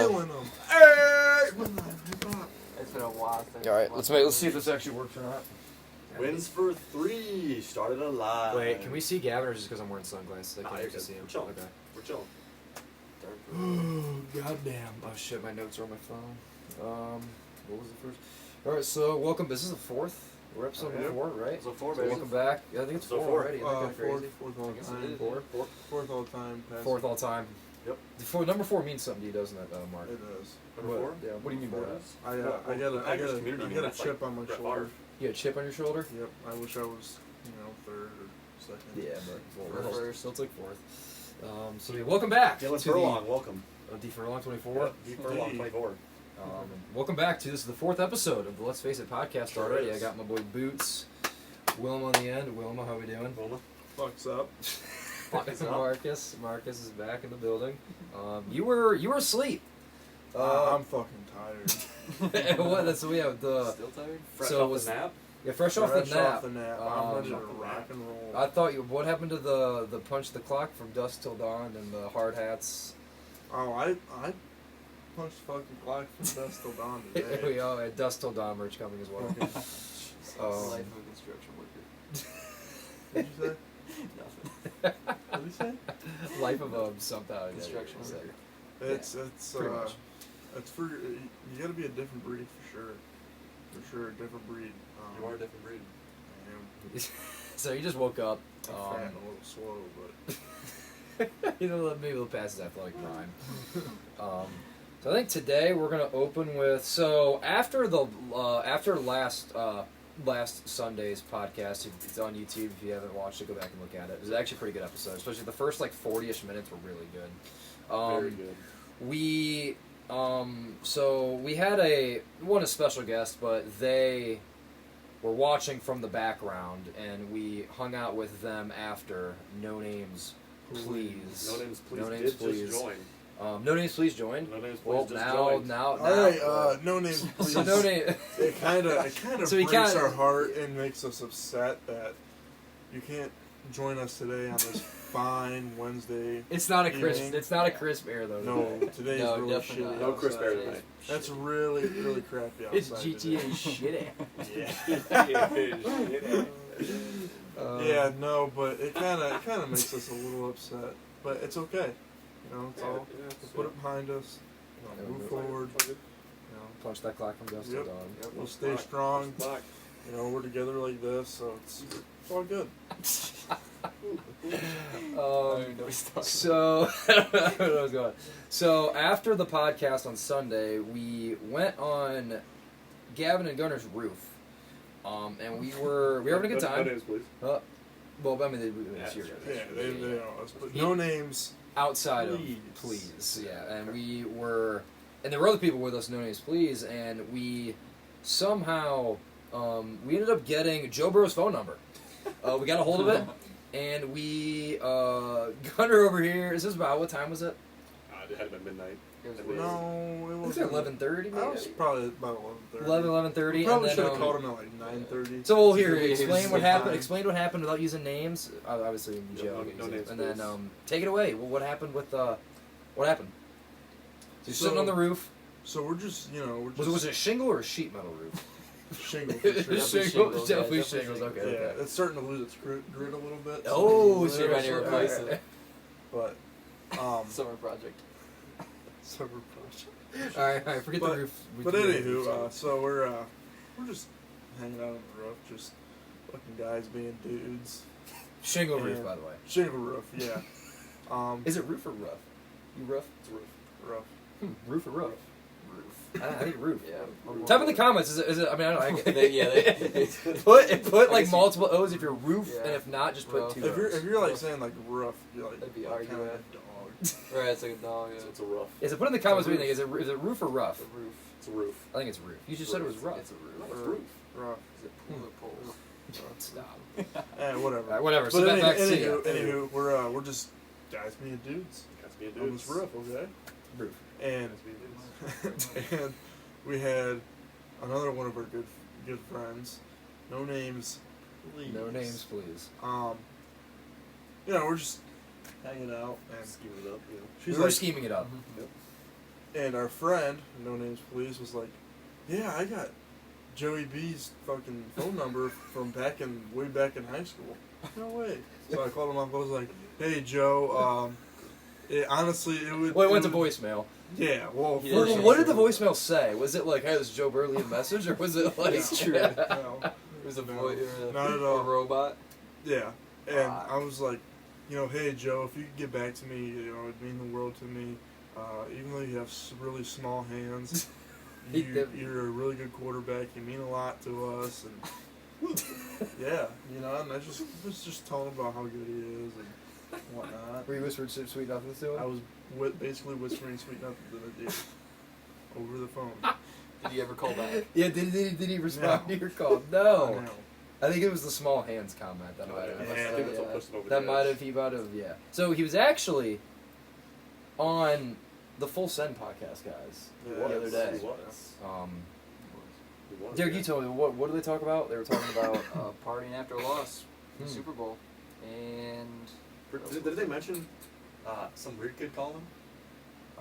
killing them. Hey! It's been a while since. All right, let's see if this actually works or not. Wins for 3. Started alive. Wait, can we see Gavin or just because I'm wearing sunglasses? I can't you're actually good. see him. We're chilling. Okay. We're chilling. Oh, goddamn. Oh, shit, my notes are on my phone. What was the first? All right, so welcome. This is the 4th. We're episode Yeah. 4, right? So 4, So baby. welcome back. Yeah, I think it's So 4 4. already. Isn't that kinda crazy? Fourth all I guess it time. is. Four? Fourth all time. Pass. 4th all time. Yep. Number 4 means something to you, doesn't it, Mark? It does. Number 4? Yeah. What do you mean by that? I Well, got community, a that's chip like on my Brett shoulder. Favre. You got a chip on your shoulder? Yep. I wish I was, third or second. Yeah, but We're well, first. so it's like 4th. So yeah, welcome back Dylan to Furlong, welcome. D Furlong 24. D Furlong 24. Welcome back to this is the 4th episode of the Let's Face It podcast Sure already. is. I got my boy Boots, Wilma on the end. Wilma, how we doing? Wilma. Fucks up. Marcus is back in the building. You were asleep. I'm fucking tired. What? That's we have the Still tired? Fresh So off was- the nap. fresh off the nap. I'm ready to Um, rock and roll. I thought you. What happened to the punch the clock from dusk till dawn and the hard hats? I punched fucking clock from dusk till dawn today. We all had dusk till dawn merch coming as well. Life of a construction worker. What'd you say? Nothing. What'd you say? Life of a somehow. Construction yeah, worker. It's pretty much. it's for you gotta be a different breed for sure. For sure, a different breed. You are a different breed. I am. So you just woke up. I'm fat and a little slow, but Maybe we'll pass his athletic prime. So I think today we're gonna open with after last Sunday's podcast. It's on YouTube. If you haven't watched it, go back and look at it. It was actually a pretty good episode, especially the first 40-ish minutes were really good. Very good. We so we had a special guest, but they were watching from the background, and we hung out with them after. No names, please. No names, please. No names, please. Just join. No names, please join. No names, please. Well, just now. join. all right. No names, please. So no name. It kind of So we breaks kinda- our heart and makes us upset that you can't join us today on this fine Wednesday. It's not a crisp. evening. It's not a crisp air though. No, today's No, really definitely shitty. not. No crisp air outside. tonight. That's really, really crappy outside. It's GTA today. shit. Yeah, no, but it kind of makes us a little upset. But it's okay. It's all. We'll put it behind us. Move forward. Punch that clock from dusk till Yep. dawn. We'll stay strong. We're together like this, so it's all good. So I don't know where I was going. So after the podcast on Sunday, we went on Gavin and Gunner's roof, and we were having a good time. No names, please. Well, I mean, it's your Yeah, they know us, but no names. outside Please. of please, yeah, and we were, and there were other people with us. No names, please, and we somehow we ended up getting Joe Burrow's phone number. We got a hold of it, and we Gunner over here. Is this about what time was it? It had been midnight. No, it It was was 11:30. I was probably about 11:30. 11:30. We probably and should then, have called him at like 9:30. So here, Yeah, explain it's what like happened. time. Explain what happened without using names. Obviously, Joe. no names, and then please. take it away. Well, what happened with what happened? So you're sitting on the roof. So we're just, Was it a shingle or a sheet metal roof? shingle for sure. Shingles, definitely yeah, shingles. Okay, Yeah, okay. it's starting to lose its grit a little bit. Oh, so so you're ready to we're replace sort of- it. But, Summer project. summer project. All right, forget the But- roof. But anywho, so we're just hanging out on the roof, just fucking guys being dudes. shingle roof, and- by the way. Shingle roof, yeah. Is it roof or rough? You rough? It's a roof. Rough. Roof or rough? Roof. I think roof. Yeah. Type in the comments. Is it? I mean, I don't know. They Put I like guess multiple O's if you're roof, Yeah. and if not, just put Rough. 2 If you're O's. like saying like rough, you're like That'd be kind of arguing. a dog. Right, it's like a dog. Yeah. It's a roof. Is it? Put in the comments what you It's a think. Is it roof or rough? It's a roof. It's a roof. I think it's roof. You just said it was rough. It's a roof. No, it's roof. Rough. Is it pool or pole? Stop. Whatever. All right, whatever. But So back to anywho, we're just guys being dudes That's being on dudes. this roof, okay? roof. And That's being dudes. and we had another one of our good friends. No names, please. No names, please. We're just hanging out and Scheme it up, she's We were like, scheming it up. Mm-hmm. And our friend, no names please, was like, yeah, I got Joey B's fucking phone number from way back in high school. No way. So I called him up. I was like, hey, Joe, honestly, it would... Well, it went to voicemail. Yeah, well, Yeah. Well, first what did the voicemail say? Was it like, hey, this is Joe Burley a message? Or was it like... It's true. No, It was a No, boy, not at a all. robot. yeah. And Fuck. I was like, hey, Joe, if you could get back to me, it'd mean the world to me. Even though you have really small hands, you're a really good quarterback. You mean a lot to us. And yeah, and I was just telling him about how good he is and whatnot. Were you whispering sweet nothings to I him? was basically whispering sweet nothings to the dude over the phone. Did he ever call back? Yeah, did he respond No. to your call? I No. know. I think it was the small hands comment that might have. Yeah. I think that's what pushed him over That the might edge. have, yeah. So he was actually on the Full Send podcast, guys, He the was, other day. He was. He was, Derek, yeah. you told me, what did they talk about? They were talking about... Partying after a loss, in the Hmm. Super Bowl, and Did they mention some weird kid calling him?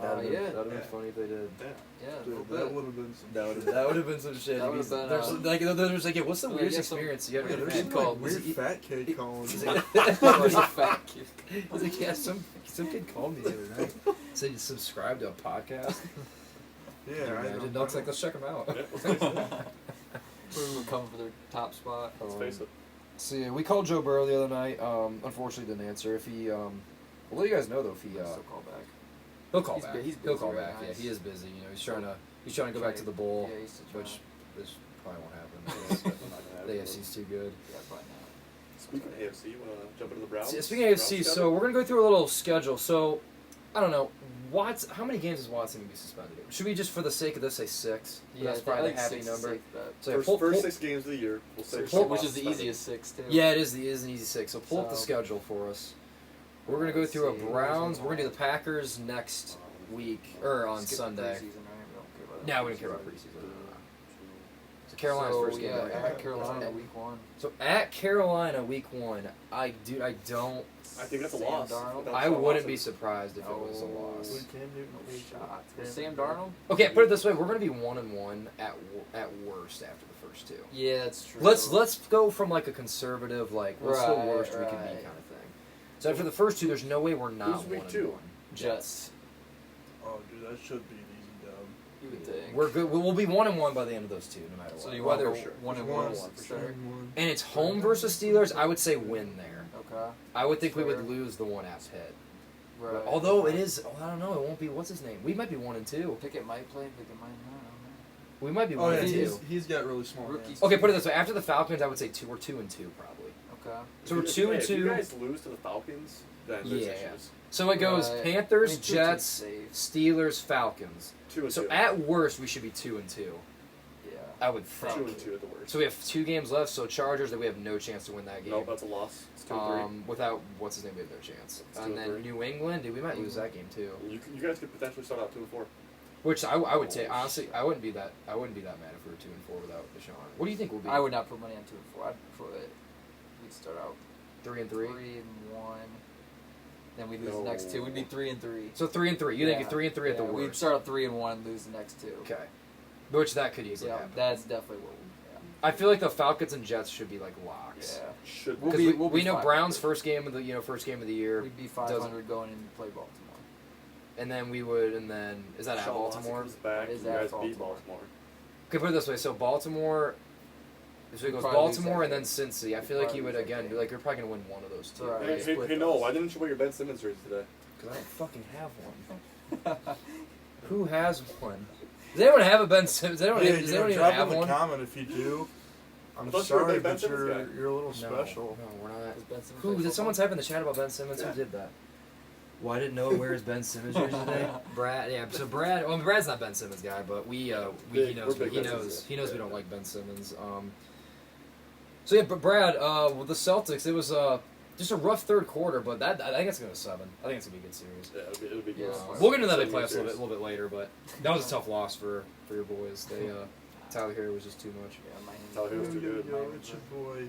That would yeah, have been Yeah. funny if they did. Yeah. yeah, a Dude, little that bit. would have been some That would have been some shit. That would've been, There's like, yeah, what's the yeah, weirdest yeah, some experience you ever weird had? kid Some, called. weird Was he- fat kid calling. He's me. like, He's a fat kid. he's like, yeah, some kid called me the other night. Said he subscribed to a podcast. Yeah, I I know. did not like, let's check him out. Yeah, let's face it. We're coming for their top spot. Let's face it. So yeah, we called Joe Burrow the other night. Unfortunately, didn't answer. If he, we'll let you guys know though if he, Still call back. he'll call He's back. bu- he's He'll busy call right back. now. Yeah, he is busy. He's trying to go back to the bowl, Yeah, he's still trying. which this probably won't happen. because Not gonna The happen. AFC's too good. Yeah, probably not. Speaking of AFC, you want to jump into the Browns? Speaking of AFC, Browns so we're gonna go through a little schedule. So, I don't know. How many games is Watson gonna be suspended? Should we just, for the sake of this, say 6? Yeah, That's I probably think the happy 6 is number. safe bet. So First, pull- first pull- 6 games of the year. We'll say Which is the easiest 6 too. Yeah, it is an easy 6. So pull up the So- schedule for us. We're gonna go Let's through a see, Browns. where's We're gonna do it the Packers next week or on Skip the Sunday. preseason, right? We don't care about No, we don't care about preseason. So Carolina's so, first game. yeah, back. at Carolina week 1. So at Carolina week 1, I don't. I think that's a Sam loss. Darnold? That's I a wouldn't loss. be surprised if it was a loss. When Cam Newton No came shot. to- Sam Darnold? Okay, put it this way: we're gonna be 1-1 at worst after the first 2. Yeah, that's true. Let's go from like a conservative, like what's the Right, worst we could be right. kind of thing. So after the first 2, there's no way we're not Who's week 1-1. 2? Jets. Oh, dude, that should be an easy dub. You would think. We're good. We'll be 1-1 by the end of those 2, no matter what. So you want Whether- to sure. 1 and One, 1 for for sure. sure. and it's home versus Steelers. I would say win there. Okay. I would think we Fair. would lose the one at Pitt. Right. Although it is, I don't know. It won't be. What's his name? We might be 1-2. Pickett might play, Pickett might not. We might be Oh 1 yeah, and 2. he's got really small Rookie. hands. Okay, put it this way. After the Falcons, I would say we're 2-2 probably. Okay. So we're If 2 and If you 2. guys lose to the Falcons, then there's Yeah. issues. So it goes Right. Panthers, I mean, 2-2 Jets, safe. Steelers, Falcons. 2 and So 2. at worst, we should be 2-2. Yeah. I would 2 think. and 2 at the worst. So we have 2 games left. So Chargers, that we have no chance to win that game. Nope, that's a loss. It's 2 and 3. Without what's his name, we have no chance. It's 2 And and then 3. New England, dude, we might lose that game too. You guys could potentially start out 2 and 4. Which I would Oh, take. Honestly, shit. I wouldn't be that mad if we were 2-4 without Deshaun. What do you think we'll be? I would not put money on 2 and 4. I'd put we'd start out 3-3. 3 and 1. Then we'd lose No. the next 2. We'd be 3 and 3. So 3-3. You think 3-3 at the We'd worst? start out 3 and 1 and lose the next 2. Okay. Which that could easily Yeah, happen. that's definitely what we. I feel like the Falcons and Jets should be like Yeah. locks. Yeah. Should We'll Because be- we know 500. Brown's first game of the year, We'd be 500 going in to play Baltimore. and then is that at Sean Watson Baltimore? comes back, That is you at guys beat Baltimore. Baltimore. Okay, put it this way. So Baltimore. So it goes Probably lose Baltimore that and then Cincy. I feel like you would again be like you're probably gonna win one of those 2. Right. Hey, Split hey, no, those. why didn't you wear your Ben Simmons jersey today? Because I don't fucking have one. Who has one? Does anyone have a Ben Simmons? Does anyone, Yeah, does anyone even drop have in the one? comment if you do. I'm I thought you were a sorry, big Ben but Simmons you're guy. you're a little No, special. No, we're not. Does Ben Simmons Who play did someone football? type in the chat about Ben Simmons? Yeah. Who did that? Well, I didn't know where his Ben Simmons jersey today. Brad, yeah. So Brad, well, Brad's not Ben Simmons guy, but he knows We're he big knows Ben Simmons, he yeah. knows we Yeah. don't like Ben Simmons. So yeah, but Brad, with the Celtics, it was just a rough third quarter, but I think it's gonna go 7. I think it's gonna be a good series. Yeah, it'll be good. Yeah. We'll get into that in Seven playoffs a series. little bit later, but that was a tough loss for your boys. They Tyler Hero was just too much. Yeah, Miami. Tyler Hero's too good. Yo, it's your boy.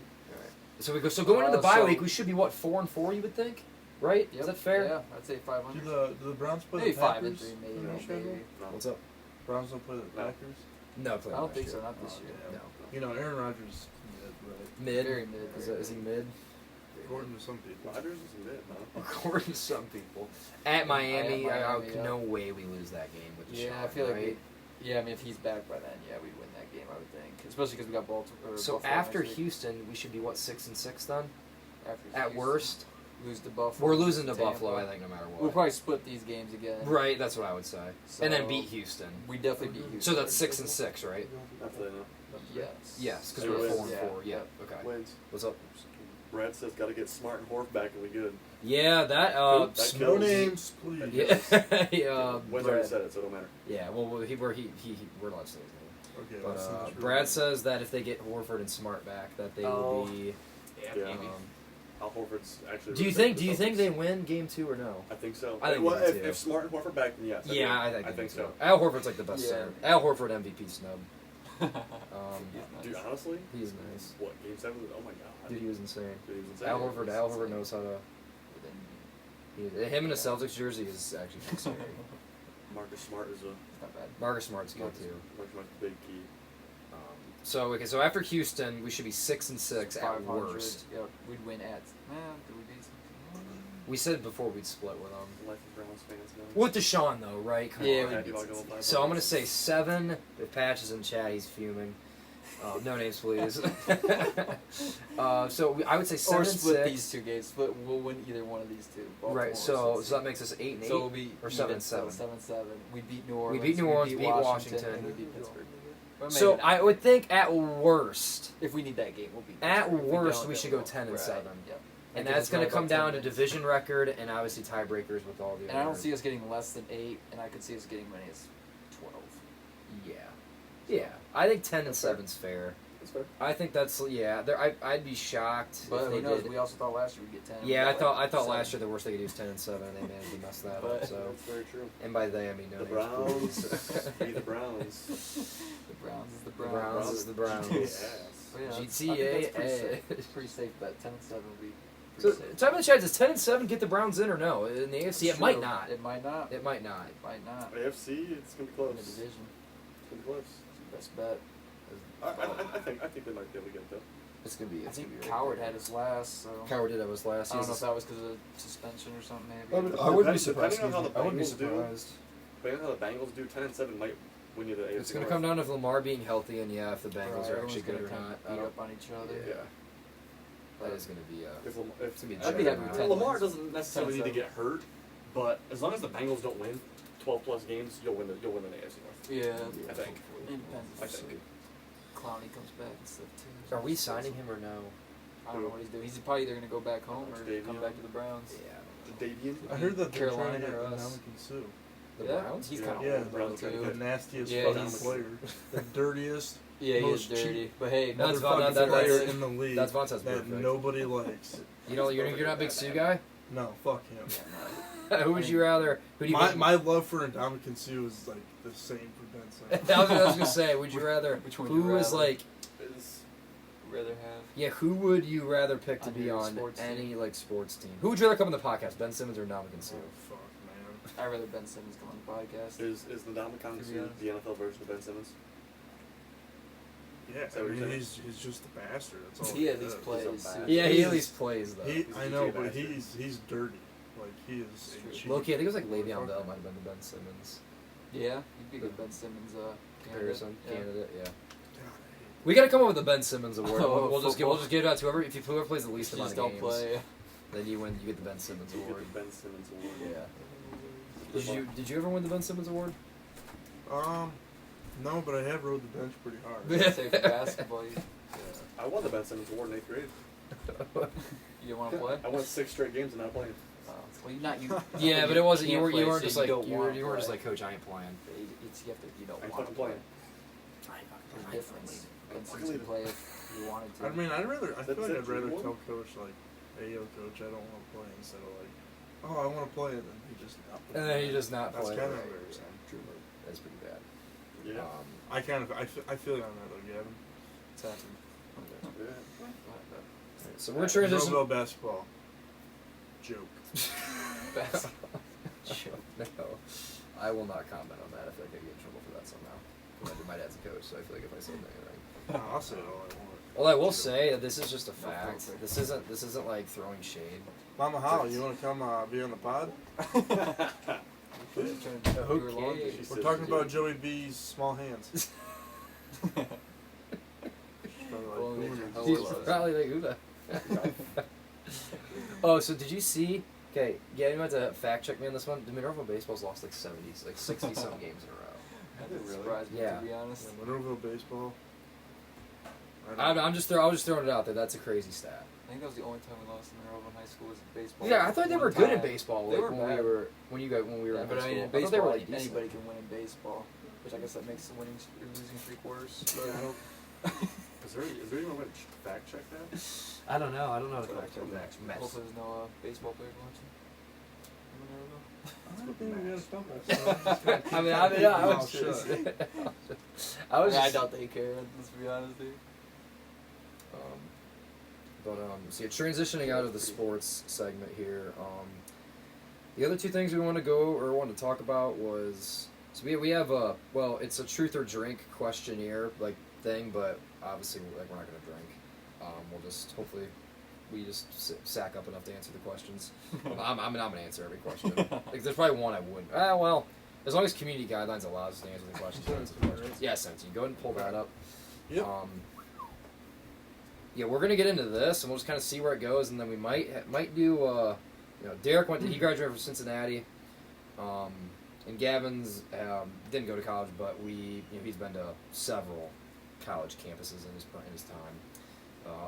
So going into the bye so- week, we should be what 4-4, you would think. right? Yep. Is that fair? Yeah, I'd say 500. Do the Browns play Maybe the 5 Packers? and 3, maybe. in their schedule? No. What's up? Browns don't play the No. Packers? No, play I don't last think year. so, not this year. yeah. No. You know, Aaron Rodgers, right? Mid. Very mid. Is he mid? According to some people. Rodgers is mid, man. According to some people. At Miami, At I Miami, yeah. no way we lose that game with Deshaun, Yeah, I feel like right? I mean, if he's back by then, yeah, we'd win that game, I would think. Especially because we got Baltimore. So Buffalo after next week. Houston, we should be, 6-6 then? After At Houston, worst? lose to Buffalo. We're losing to Tampa. Buffalo, I think, no matter what. We'll probably split these games again. Right, that's what I would say. So And then beat Houston. We definitely beat Houston. So that's 6-6, right? Absolutely not. Yes. Yes, because They we're win. 4-4. Yeah. Okay. Wins. What's up? Brad says got to get Smart and Horf back and we good. Yeah, that That Sm- No kills. names, please. Yeah, yeah. Wins Brad- already said it, so it don't matter. Yeah, well, we're allowed to say his name. Okay, But that's not true. Brad says that if they get Horford and Smart back, that they will be. Yeah. Um, Al Horford's actually. do you really think? big Do you for the think Celtics. they win Game 2 or no? I think so. I think well, they do, too. if Smart and Horford back, then yes. Yeah, I think so. Al Horford's like the best Yeah. center. Al Horford MVP snub. Dude, honestly, He's nice. what Game 7? Oh my god. Dude, he was insane. Dude, he was insane. Al Horford knows how to. Him in a Celtics jersey is actually pretty scary. Marcus Smart is a Not bad. Marcus Smart's good too. much big key. So after Houston, we should be 6-6 at 500. worst. Yep, we'd win at. Did we beat some? We said before we'd split with them. Life of Browns fans now. With Deshaun though, right? Come Yeah, on. we Happy beat about some going teams. 500. So I'm gonna say 7. If Patch is in chat, he's fuming. No names, please. I would say 7 Or and split 6. these 2 games. Split. We'll win either one of these two. Baltimore Right. or So Cincy. that makes us 8 and 8. So we'll be or even, 7-7. 7-7. We beat New Orleans. beat New Orleans, beat Washington. and we beat Pittsburgh. But maybe So not. I would think at worst, if we need that game, we'll beat. At Pittsburgh. If worst, don't, we then should go we'll- 10 and right, 7. Yep. and Because that's it's going right to come about 10 down to wins. division record and obviously tiebreakers with all the. And I don't other- see us getting less than 8, and I could see us getting many as 12. Yeah. I think 10 and 7's fair. That's fair. I think that's I'd be shocked But if they who knows? did. We also thought last year we'd get 10. Yeah, I We thought got, like, last 7. year the worst they could do is 10 and 7, and they managed to mess that up. But- So, That's very true. and by they I mean no The names, Browns please. be the Browns. The Browns is the The Browns. Browns is the Browns. Yes. But yeah, that's- GTA. I think that's pretty safe. Pretty safe bet. 10 and 7 would be So, pretty safe. type in the chat, does 10 and 7 get the Browns in or no? In the AFC, It's it might true. not. It might not. It might not. It might not. AFC, it's gonna be In close. the It's division. gonna be close. It's the best bet. I think they might be able to get it though. It's gonna be. I think Coward had his last, so. Coward did have his last. I don't know if He's- that was because of suspension or something, maybe. I wouldn't be Depending surprised. on how the I wouldn't be Bengals do. surprised. But how the Bengals do, 10 and 7 might win you the AFC. It's going to North. come down to if Lamar being healthy and if the Bengals Right, are actually everyone's good or gonna not. kinda beat up on each other. Yeah. That is going to be. If It's gonna be I'd be happy with 10 Lamar wins. doesn't necessarily need to 10-7. get hurt, but as long as the Bengals don't win 12 plus games, you'll win the AFC North. Yeah. I think. It depends I if think. Clowney comes back and stuff too. Are we signing him or no? I don't know what he's doing. He's probably either going to go back home or Davion. come back to the Browns. The Davian. I heard that they're Carolina trying to get or us. Ndamukong Suh. The Yeah, Browns? He's Yeah. kind of Yeah, old, Browns too. trying to The get- nastiest Yeah, fucking he's- player. The dirtiest Yeah, he is most dirty. cheap But hey, That's motherfucking that's- player that's- in the league That's Von says that perfect. nobody likes. You're not a big Sue guy? No, fuck him. Who would you rather? Who do you? My love for Ndamukong Suh is like the same for Ben Simmons. I was gonna say, would you rather? Which one would you Who is rather? like? Is rather have. Yeah, who would you rather pick to On be your on sports team. any like sports team? Who would you rather come on the podcast? Ben Simmons or Ndamukong Oh Suh? fuck, man. I'd rather Ben Simmons come on the podcast. is the Ndamukong To be Suh honest. the NFL version of Ben Simmons? Yeah, Is that I what you're mean, saying? he's just a bastard. That's all. He at least is. plays. bad- Yeah, he He's- at least plays though. He, He's I a know, DJ but bastard. he's dirty. Like he is. It's a cheap Low-key, I think it was like Le'Veon motherfucker. Bell might have been the Ben Simmons Yeah, he'd be a good Ben Simmons comparison candidate. candidate. Yeah. God, I hate We gotta come up with a Ben Simmons award. Oh, we'll just football. give it out to whoever. If whoever plays the Yeah. least You amount just of don't games, play. then you win. You get the Ben Simmons You get award. the Ben Simmons award. Yeah. Did you ever win the Ben Simmons award? No, but I have rode the bench pretty hard. I'd say for basketball, you I won the Ben Simmons award in 8th grade. didn't want to play. I went 6 straight games and not playing. Well, you're not you. Yeah, but it wasn't. You can't weren't. play, You weren't so just like. don't You wanna weren't just play. like, Coach, I ain't playing. It's you have to. You don't I want to fucking play. playing. There's a difference. Ben fucking Simmons leave could it. play if you wanted to. I mean, I feel like that I'd rather true? tell coach like, "Hey, yo, coach, I don't want to play," instead of like, "Oh, I want to play," and then he just not play. And then he just not That's play. kind of Right, embarrassing. That's pretty bad. Yeah. I feel like I'm not though, Gavin. It's happened. Yeah. So we're transitioning. Robo basketball. Joke. Best. No, I will not comment on that. I feel like I'd get in trouble for that somehow. My dad's a coach, so I feel like if I said anything. No, I'll say it all I want. Well, I will say that this is just a fact. This isn't like throwing shade. Mama Holly, you want to come be on the pod? Okay. We're talking about Joey B's small hands. He's probably like, who the? Oh, so did you see? Okay, yeah, you might have to fact check me on this one. The Minerva baseball's lost like 60 some games in a row. That didn't Really? surprise me, Yeah. to be honest. Minerville baseball. I was just throwing it out there. That's a crazy stat. I think that was the only time we lost in Monroe in high school was in baseball. Yeah, I thought they were One good in time. baseball. They Like, were when bad. we were in Yeah, high but I mean, school. in I thought they baseball, were like decent. anybody can win in baseball, which I guess that makes the winning or losing three quarters. Yeah, I don't. Is there anyone going to fact check that? I don't know. I don't know how to So fact check that's that. Hopefully, there's no baseball players watching. I don't think we got a couple. I mean, I was just. I doubt they care. Let's be honest, dude. So yeah, transitioning out of the sports segment here. The other two things we want to want to talk about was we have it's a truth or drink questionnaire like thing, but obviously like we're not gonna drink. We'll just hopefully we just sack up enough to answer the questions. I'm gonna answer every question. Like there's probably one I wouldn't. Well, as long as community guidelines allows us to answer the questions. we'll answer the questions. Yeah, Sense. You go ahead and pull that up. Yep. Yeah, we're gonna get into this, and we'll just kind of see where it goes, and then we might do. Derek he graduated from Cincinnati, and Gavin's didn't go to college, but he's been to several college campuses in his time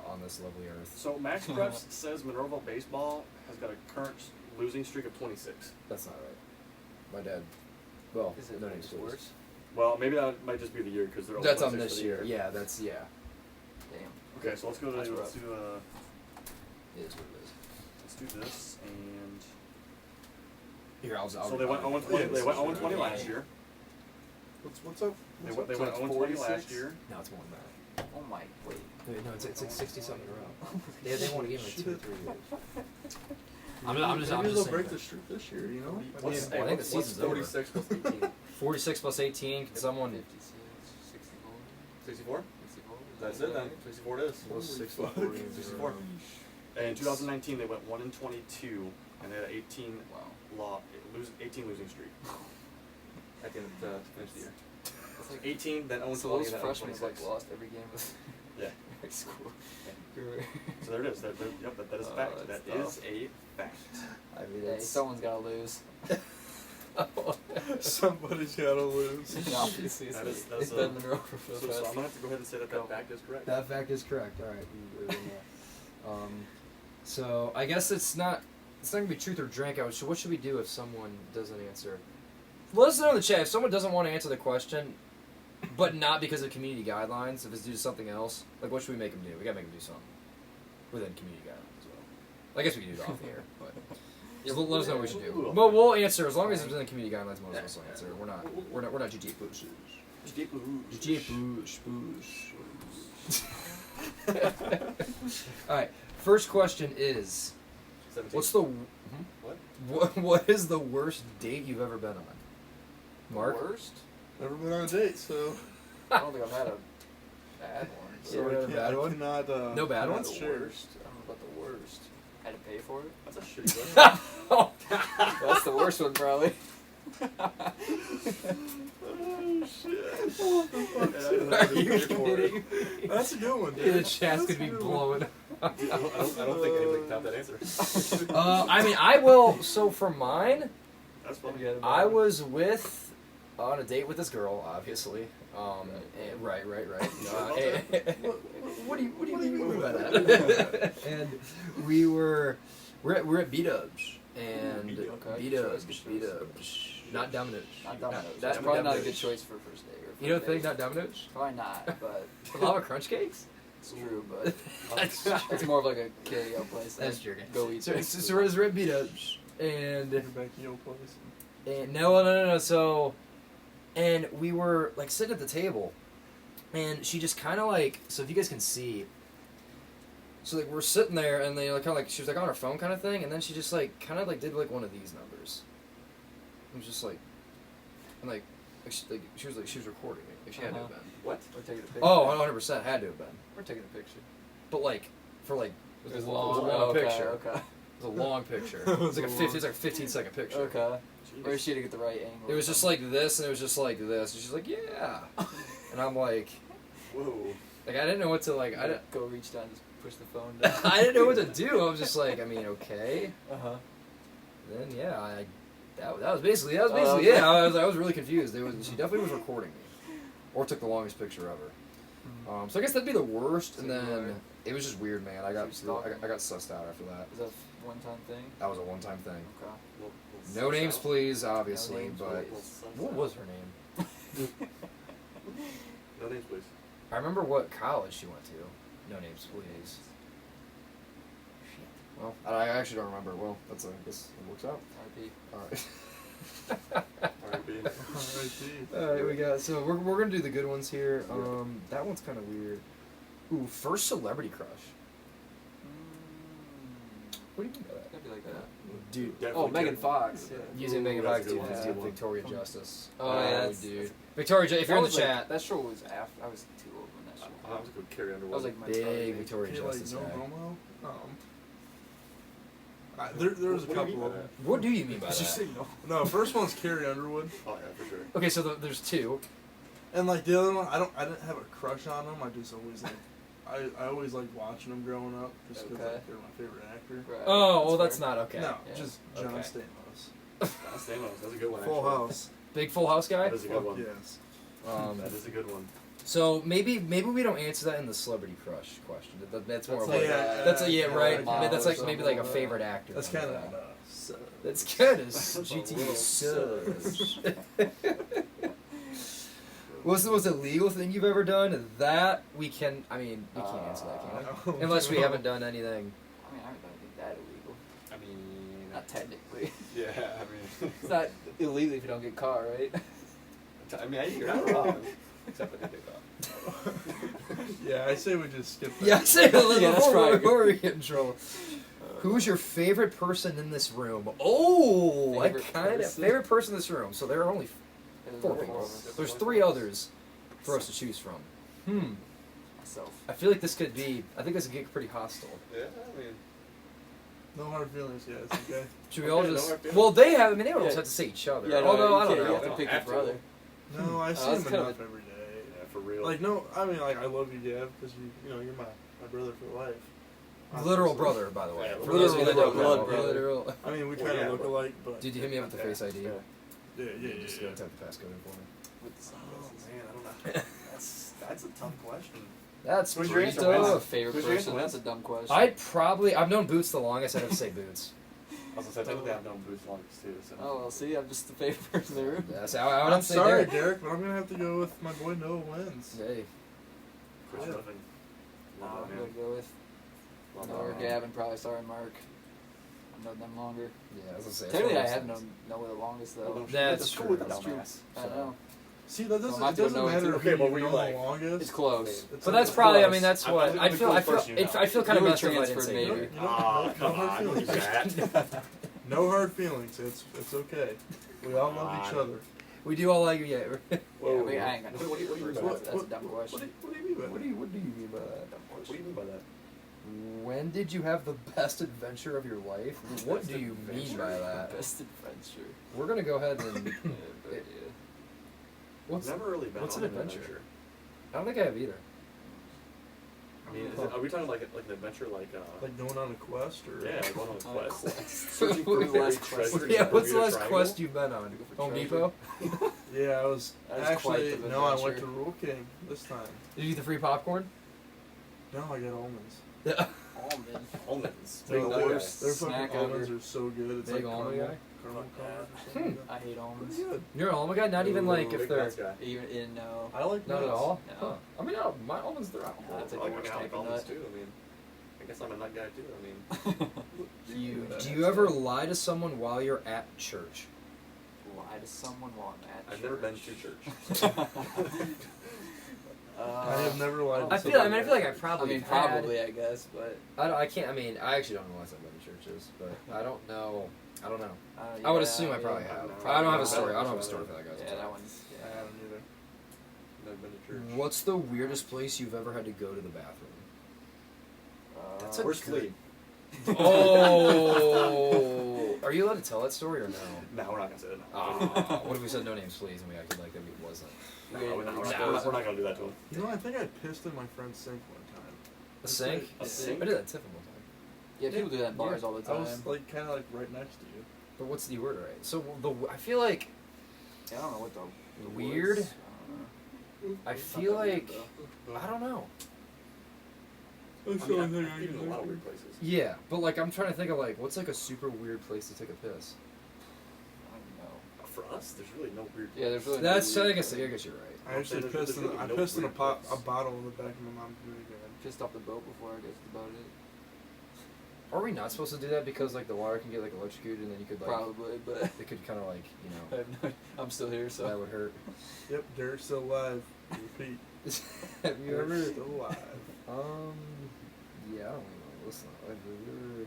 on this lovely earth. So Max Preps says Minerva baseball has got a current losing streak of 26. That's not right. My dad. Well, Is it no name's worse? Well, maybe that might just be the year because they're That's on 26 this for the year. Yeah, that's yeah. Damn. Okay, so let's go to That's rough. It is what it is. let's do this and Here, I'll so they went 0-20. They went 0-20 last year. What's up? They went So it's 0-20 last 46? year. No, it's more than that. Oh my, wait. No, it's like 60 something in a row. They won a game in like 2 or 3 years. I'm just Maybe they'll saying break that. the streak this year. You know. What's, I think the season's over. 46 plus 18? 46 plus 18. Can someone? 56, 64? 64? 64? That's it then. 64 it is. Plus 64. 64. And in 2019 they went 1-22 and they had an 18 losing streak at the end of to finish the year. It's like 18, then 0-20, so those then freshmen 0-26. like lost every game of Yeah. high school. So there it is. That is a Oh, fact. that's That is tough. a fact. I mean, Hey, someone's gotta lose. Somebody's gotta lose. Obviously, That is- it's that's, been Monroe for So the I'm past. gonna have to go ahead and say that Go. fact is correct. That fact is correct. All right. So I guess it's not gonna be truth or drink. So what should we do if someone doesn't answer? Let us know in the chat if someone doesn't want to answer the question, but not because of community guidelines. If it's due to something else, like what should we make them do? We gotta make them do something within community guidelines as well. I guess we can do it off the air, but just let us know what we should do. But we'll answer as long as it's within community guidelines. Most of us will answer. We're not GTA pushers. GTA push. All right. First question is, 17. what's the What? what is the worst date you've ever been on? Mark? Worst? Never been on a date, so. I don't think I've had a bad one. Yeah, we had a bad one? Cannot, No bad cannot ones? share. Worst? I don't know about the worst. Had to pay for it? That's a shitty question. That's the worst one, probably. Oh shit! Are you kidding? That's a good one. The Dude. chat's That's gonna be a good blowing. I don't think anybody can top that answer. I mean, I will. So for mine, That's funny. I was on a date with this girl, obviously. Right. What do you mean by that? And we're at B-Dubs and B-Dubs, not Domino's. Not Domino's. Not That's probably not a Domino's. good choice for first date. You don't think not Domino's? Probably not, but Lava Crunch Cakes? it's true. But That's it's more of like a carry-out place. That's than true. Go eat. So we're at B-Dubs and. Back to your place. And no. So, and we were like sitting at the table, and she just kind of like. So if you guys can see, So like we're sitting there, and they kind of like she was like on her phone kind of thing, and then she just like kind of like did like one of these numbers. It was just like, and like she was recording me. Like she had to have been. What? We're taking a picture. Oh, 100% had to have been. We're taking a picture. But like for like It it was a long okay, picture. Okay. It was a long picture. It was like a 15-second picture. Okay. Jeez. Or is she to get the right angle? It was just like this, and it was just like this, and she's like, yeah. And I'm like, Whoa. like I didn't know what to like. I didn't. Go reach down, just push the phone down. I didn't know what to do. I was just like, I mean, okay. Uh-huh. Then yeah, that was basically it. okay. Yeah, I was really confused. She definitely was recording me, or took the longest picture ever. So I guess that'd be the worst. And then it was just weird, man. I got sussed out after that. Is that a one-time thing? That was a one-time thing. Okay. No names, please, obviously. No names, but please. what was her name? No names, please. I remember what college she went to. No names, please. Shit. Well, I actually don't remember. Well, I guess it works out. RP. All right. R.I.P. Alright, we got, so we're gonna do the good ones here. That one's kind of weird. Ooh, first celebrity crush. What do you mean by that? That'd be like that. Dude. Definitely Megan Karen. Fox. Yeah. Using Ooh, Megan that's Fox, a good dude, one, that's that's a good one. Victoria Justice. Oh, yeah, that's- dude. Victoria, if you're in the chat, That show was after. I was too old when that show. I was good Carrie Underwood. That was like my big target. Victoria Okay, like Justice no guy. homo. There was a What do you mean couple by of them. What do you mean by Did you that? say no? No, first one's Carrie Underwood, Oh yeah, for sure. Okay, so there's two. and like the other one, I didn't have a crush on them. I just always like, I always liked watching them growing up, just because Okay. like, they're my favorite actor. Right. Oh, well, fair. that's not okay. No, Yeah. just John Okay. Stamos. That's a good one. Full actually. House. Big Full House guy? That is a good Fuck one. yes. That is a good one. So maybe we don't answer that in the celebrity crush question. That's more That's of like, like that's yeah, right. Model That's or like maybe like a something. favorite actor. That's kind kind of of thing. so. That's good as That's a GT little sus. What's the most illegal thing you've ever done? That we can. I mean, we can't answer that, can we? Unless we haven't done anything. I mean, I haven't done anything that illegal. I mean, Not technically. yeah. I mean, It's not illegal if you don't get caught, right? I mean, you're not wrong. Except I did get caught. Yeah, I say we just skip that. Yeah, say a little Yeah, that's before probably before we get in trouble. Who's your favorite person in this room? Oh, Favorite I kind of person? favorite person in this room. So there are only There's 4 four people. of us. There's 3 others for us to choose from. Myself. I feel like this could be. I think this could get pretty hostile. Yeah, I mean, No hard feelings, guys. Okay. Should we Okay, all no just? hard feelings. well, they have. I mean, they don't Yeah. have to say each other. Yeah, no, Although I you don't can't- know. You have to pick your Have to. brother. No, I see that's him kind enough of every day. yeah, for real. Like no, I mean like I love you, Gav, because you know you're my brother for life. Literal Obviously. brother, by the way. Yeah, For those of you that don't blood know, brother. literal. I mean we Well, kind of yeah, look but- alike, but Did you hit me up with the Face ID? Yeah. Just go yeah. type the passcode in for me. With the Oh sunglasses. man, I don't know. That's a tough question. That's Who's your pretty answer, Who's tough. a favorite Who's your person? answer, That's a dumb question. I've known Boots the longest. I'd have to say Boots. I was gonna say technically I've known Boots longest too. So. Oh, well, see, I'm just the favorite person in the room. Yeah, so I would I'm have to say sorry, Derek. Derek, but I'm gonna have to go with my boy Noah Wins. Hey, Chris Yeah. Duffin. Love I'm that gonna man. go with Love Noah or that man. Gavin, probably. Sorry, Mark. I've known them longer. yeah, I was gonna say. Technically, I have known Noah the longest, Well, though. don't That's that's true, cool with the that's true. dumbass. I know. See, that Well, doesn't, I it doesn't don't know matter too. if Okay, you but were you know like- the longest. It's close. It's But that's like- probably. I close. mean, that's I'm what the I feel. I feel. coolest person you know. I feel kind of You were messed up. I didn't transferred, say maybe. Derek. You know, Ah, no come hard on, don't do feelings. that. No hard feelings. It's okay. We all love each God. other. We do all like you. Yeah. Yeah, I mean, I ain't got no What do you mean by That's that? a dumb question. What do you mean by that? What do you mean by that? Dumb What do question. you mean by that? When did you have the best adventure of your life? What do you mean by that? Best adventure. We're gonna go ahead and. Yeah, but yeah. What's? Never really been what's on an adventure? adventure. I don't think I have either. I mean, are we talking like an adventure like Like going on a quest or? yeah, going on a On a quest, quest. searching for What's the buried last quest? treasure? Yeah, in what's the Bermuda last Triangle? quest you've been on? For Home treasure. Depot? Yeah, I was That is actually quite the no. I went adventure. to Rule King this time. Did you get the free popcorn? No, I got almonds. Yeah. Almond. Almonds. Big Big the Their worst. fucking Snack almonds ever. are so good. It's Big like almond caramel, guy? caramel Fuck colors or Hmm. something. I hate almonds. Pretty good. You're an almond guy? Not even like if Big they're. nuts guy. Even in no. I like Not at nuts. all? No. Huh. I mean, no, my almonds, they're out. That's I like the like worst type of almonds nut. too. I mean, I guess I'm a nut guy too. I mean, Huge. Do you ever lie to someone while you're at church? Lie to someone while I'm at I've church. never been to church. I have never lied to I feel like I probably. Probably, I guess, but I can't. I mean, I actually don't know what's I've been to churches, but I don't know. I don't know. yeah, I would assume I probably have. I don't have a story. I don't have a story for that, guys. Yeah, that one's. I Yeah. haven't either. Never been to church. What's the weirdest place you've ever had to go to the bathroom? That's Where's Flea? Oh, are you allowed to tell that story or no? No, we're not gonna say that. What if we said no names, please, and we acted like that it wasn't? No, we're not gonna do that to him. You know, I think I pissed in my friend's sink one time. A sink? A sink? I did that Tiffin one time. Yeah, people do that in bars all the I time. was like kind of like right next to you. But what's the word, right? So I feel like Yeah, I don't know what the weird. was. I feel like I don't know. That's I mean, I've been in a lot of weird places. Yeah, but like I'm trying to think of like what's like a super weird place to take a piss. I don't know. For us, there's really no weird. Yeah, there's really. That's no I weird guess place. you're right. I actually There's pissed in really I no pissed in a weird pot place. a bottle in the back of my mom's minivan. Pissed off the boat before, I guess that's about it. Are we not supposed to do that because like the water can get like electrocuted and then you could like Probably, but it could kind of like I have no, I'm still here, that so. would hurt. Yep, Derek's still alive. Repeat. Have you Derek's ever? still alive. Yeah, I don't even know. Listen, I've ever.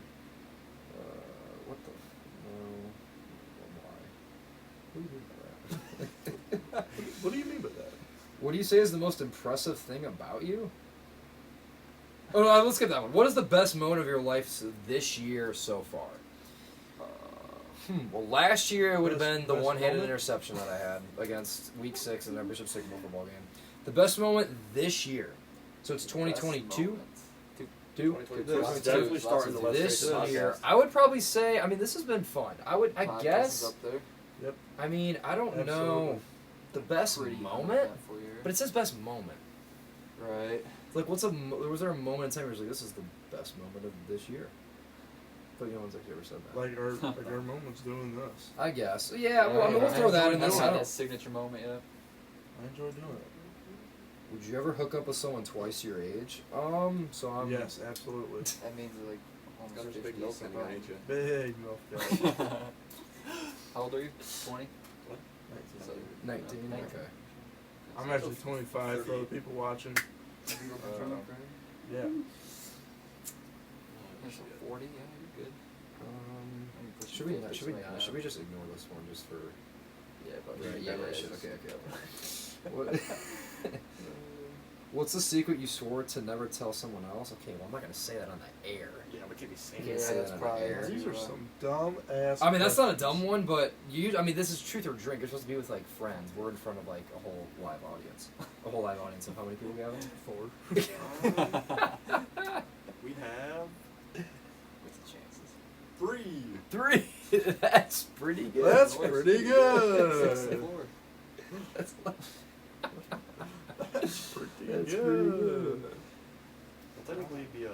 What the? No. Why? What do you mean by that? What do you mean by that? What do you say is the most impressive thing about you? Oh no, let's get that one. What is the best moment of your life this year so far? Well, last year it would have been the Best one-handed moment? interception that I had against Week 6 in our Bishop Sycamore football game. The best moment this year. So it's 2022. Two. 2022. This- It's definitely starting to This illustrate year, podcast. I would probably say. I mean, this has been fun. I Podcast is guess. up there. I mean, I don't know Absolutely. the best Pretty moment, eventful year. but it says best moment. Right. Like, was there a moment in time where you're like, this is the best moment of this year? But no one's actually ever said that. Like our moments doing this. I guess. Yeah. Well, I mean, we'll throw that in. That's That's not how. that signature moment yet. I enjoy doing it. Would you ever hook up with someone twice your age? So I'm. Yes, absolutely. That means like Got almost a 50. big milk so in there, ain't you? Big milk guy. How old are you? 20? What? 19. Okay. I'm actually 25 for other people watching. Yeah. You're so 40, yeah, you're good. Should we not? Should we just ignore this one just for? Yeah, but Right, yeah, we should. Okay. What? What's the secret you swore to never tell someone else? Okay, well I'm not gonna say that on the air. Yeah, we can't be saying You can't that. say that's that on probably- the air. These are some dumb ass. I mean, that's not a dumb one, but I mean, this is truth or drink. You're supposed to be with like friends. We're in front of like a whole live audience. A whole live audience of how many people, Gavin? 4. We have What's the chances? 3. 3. That's pretty good. That's pretty good. 64. That's That's pretty That's good. pretty good. Well, technically it'd be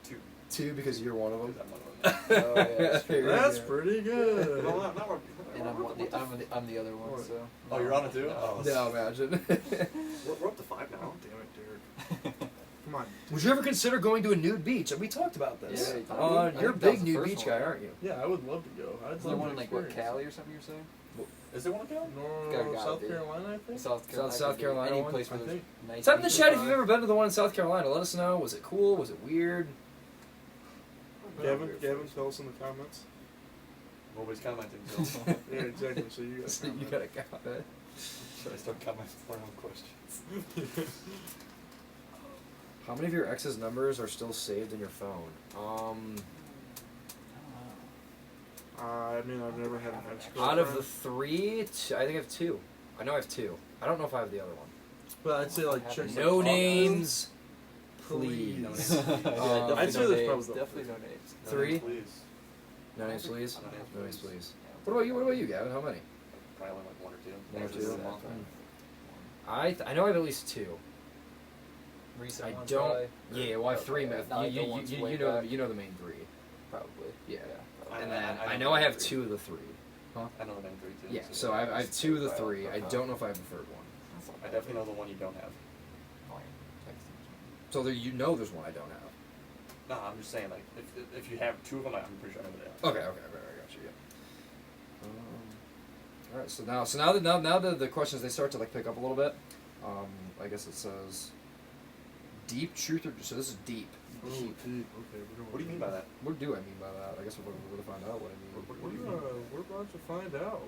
2. 2 because you're one of them. I'm one of them. Oh, yeah, that's true. That's pretty good. Well, not we're, And I'm the other one, so. Oh, you're on it too? Oh, No, imagine. We're up to 5 now. Oh, damn it, Derek. Come on. Would you ever consider going to a nude beach? And we talked about this. Yeah, I You're a think that was big the nude first beach one. guy, aren't you? Yeah, I would love to go. I'd Is there love one to in like what, experience Cali or something you're saying? Is there one down? it. Gotta No, South be. Carolina, I think. South Carolina. South Carolina Any one? place where I there's think. nice Type in the beaches. chat if you've ever been to the one in South Carolina. Let us know. Was it cool? Was it weird? Gavin, tell us in the comments. Nobody's commenting, so Yeah, exactly. So you guys. You gotta comment. should I start commenting for my own questions? How many of your ex's numbers are still saved in your phone? I mean, I've never had an ex. Out of the 3, I think I have 2. I know I have 2. I don't know if I have the other one. But I'd say like chicks. No like, names, Please. please. Yeah, definitely I'd say no there's names. probably Definitely no names. 3? Please. No names, please. No names, No names, please. please. What about you? What about you, Gavin? How many? Probably only like 1 or 2. One or Actually, two? it's a month. I know I have at least 2. Recent I ones, don't. probably. Yeah, well, I have 3 myth. Not like the ones way back. You know the main 3. Probably. Yeah. I- And then I I know know I the have main 3. 2 of the 3. I know the main 3 too. Yeah, so I have 2 of the 3. I don't know if I have the third one. I definitely know the one you don't have. So there, you know there's one I don't have. No, I'm just saying, like, if you have 2 of them, I'm pretty sure I know what they are. Okay, I got you. Yeah. All right, so now that the questions they start to like pick up a little bit. I guess it says, deep truth or so this is deep. Oh, deep. Okay, What do you mean by that? What do I mean by that? I guess we're going to find out what I mean. What do you mean? We're about to find out.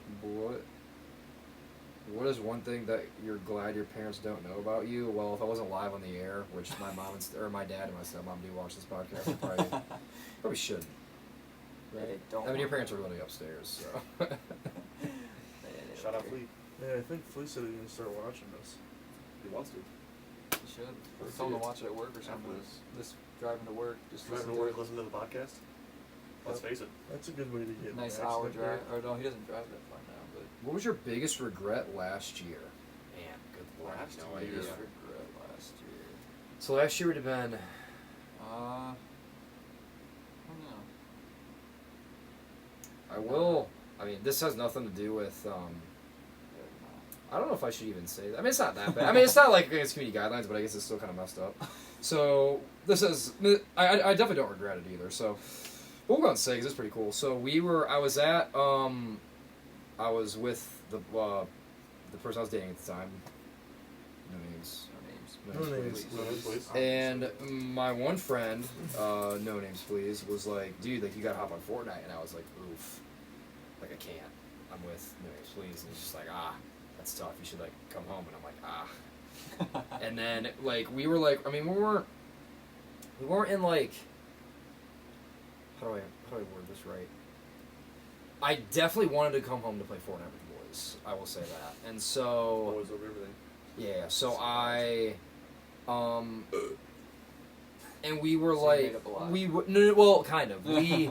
What is one thing that you're glad your parents don't know about you? Well, if I wasn't live on the air, which my mom or my dad and my stepmom do watch this podcast, I probably shouldn't. They don't. I mean, your parents are really upstairs, so. Shout out Fleet. Yeah, I think Flea said he's gonna start watching this. He wants to. You should. Tell them to watch it at work or something. This driving to work. Just Driving to work, listen to the podcast. Let's face it. That's a good way to get nice an hour accident drive. there. Or no, he doesn't drive that far now. But What was your biggest regret last year? Man, good lord, I have no idea. biggest regret last year. So last year would have been. I don't know. I will. I mean, this has nothing to do with. I don't know if I should even say that. I mean, it's not that bad. I mean, it's not like against community guidelines, but I guess it's still kind of messed up. So this is. I definitely don't regret it either. So we'll go and say because it's pretty cool. So I was at. I was with the person I was dating at the time. No names. No names, please. And my one friend, no names please, was like, dude, like you gotta hop on Fortnite, and I was like, oof, like I can't. I'm with no names please, and he's just like, that's tough. You should like come home, and I'm like, And then like we were like, I mean, we weren't in like, how do I word this right? I definitely wanted to come home to play Fortnite with the boys. I will say that, and so Always over everything. yeah, so and we were So you made up a lot. well, kind of. We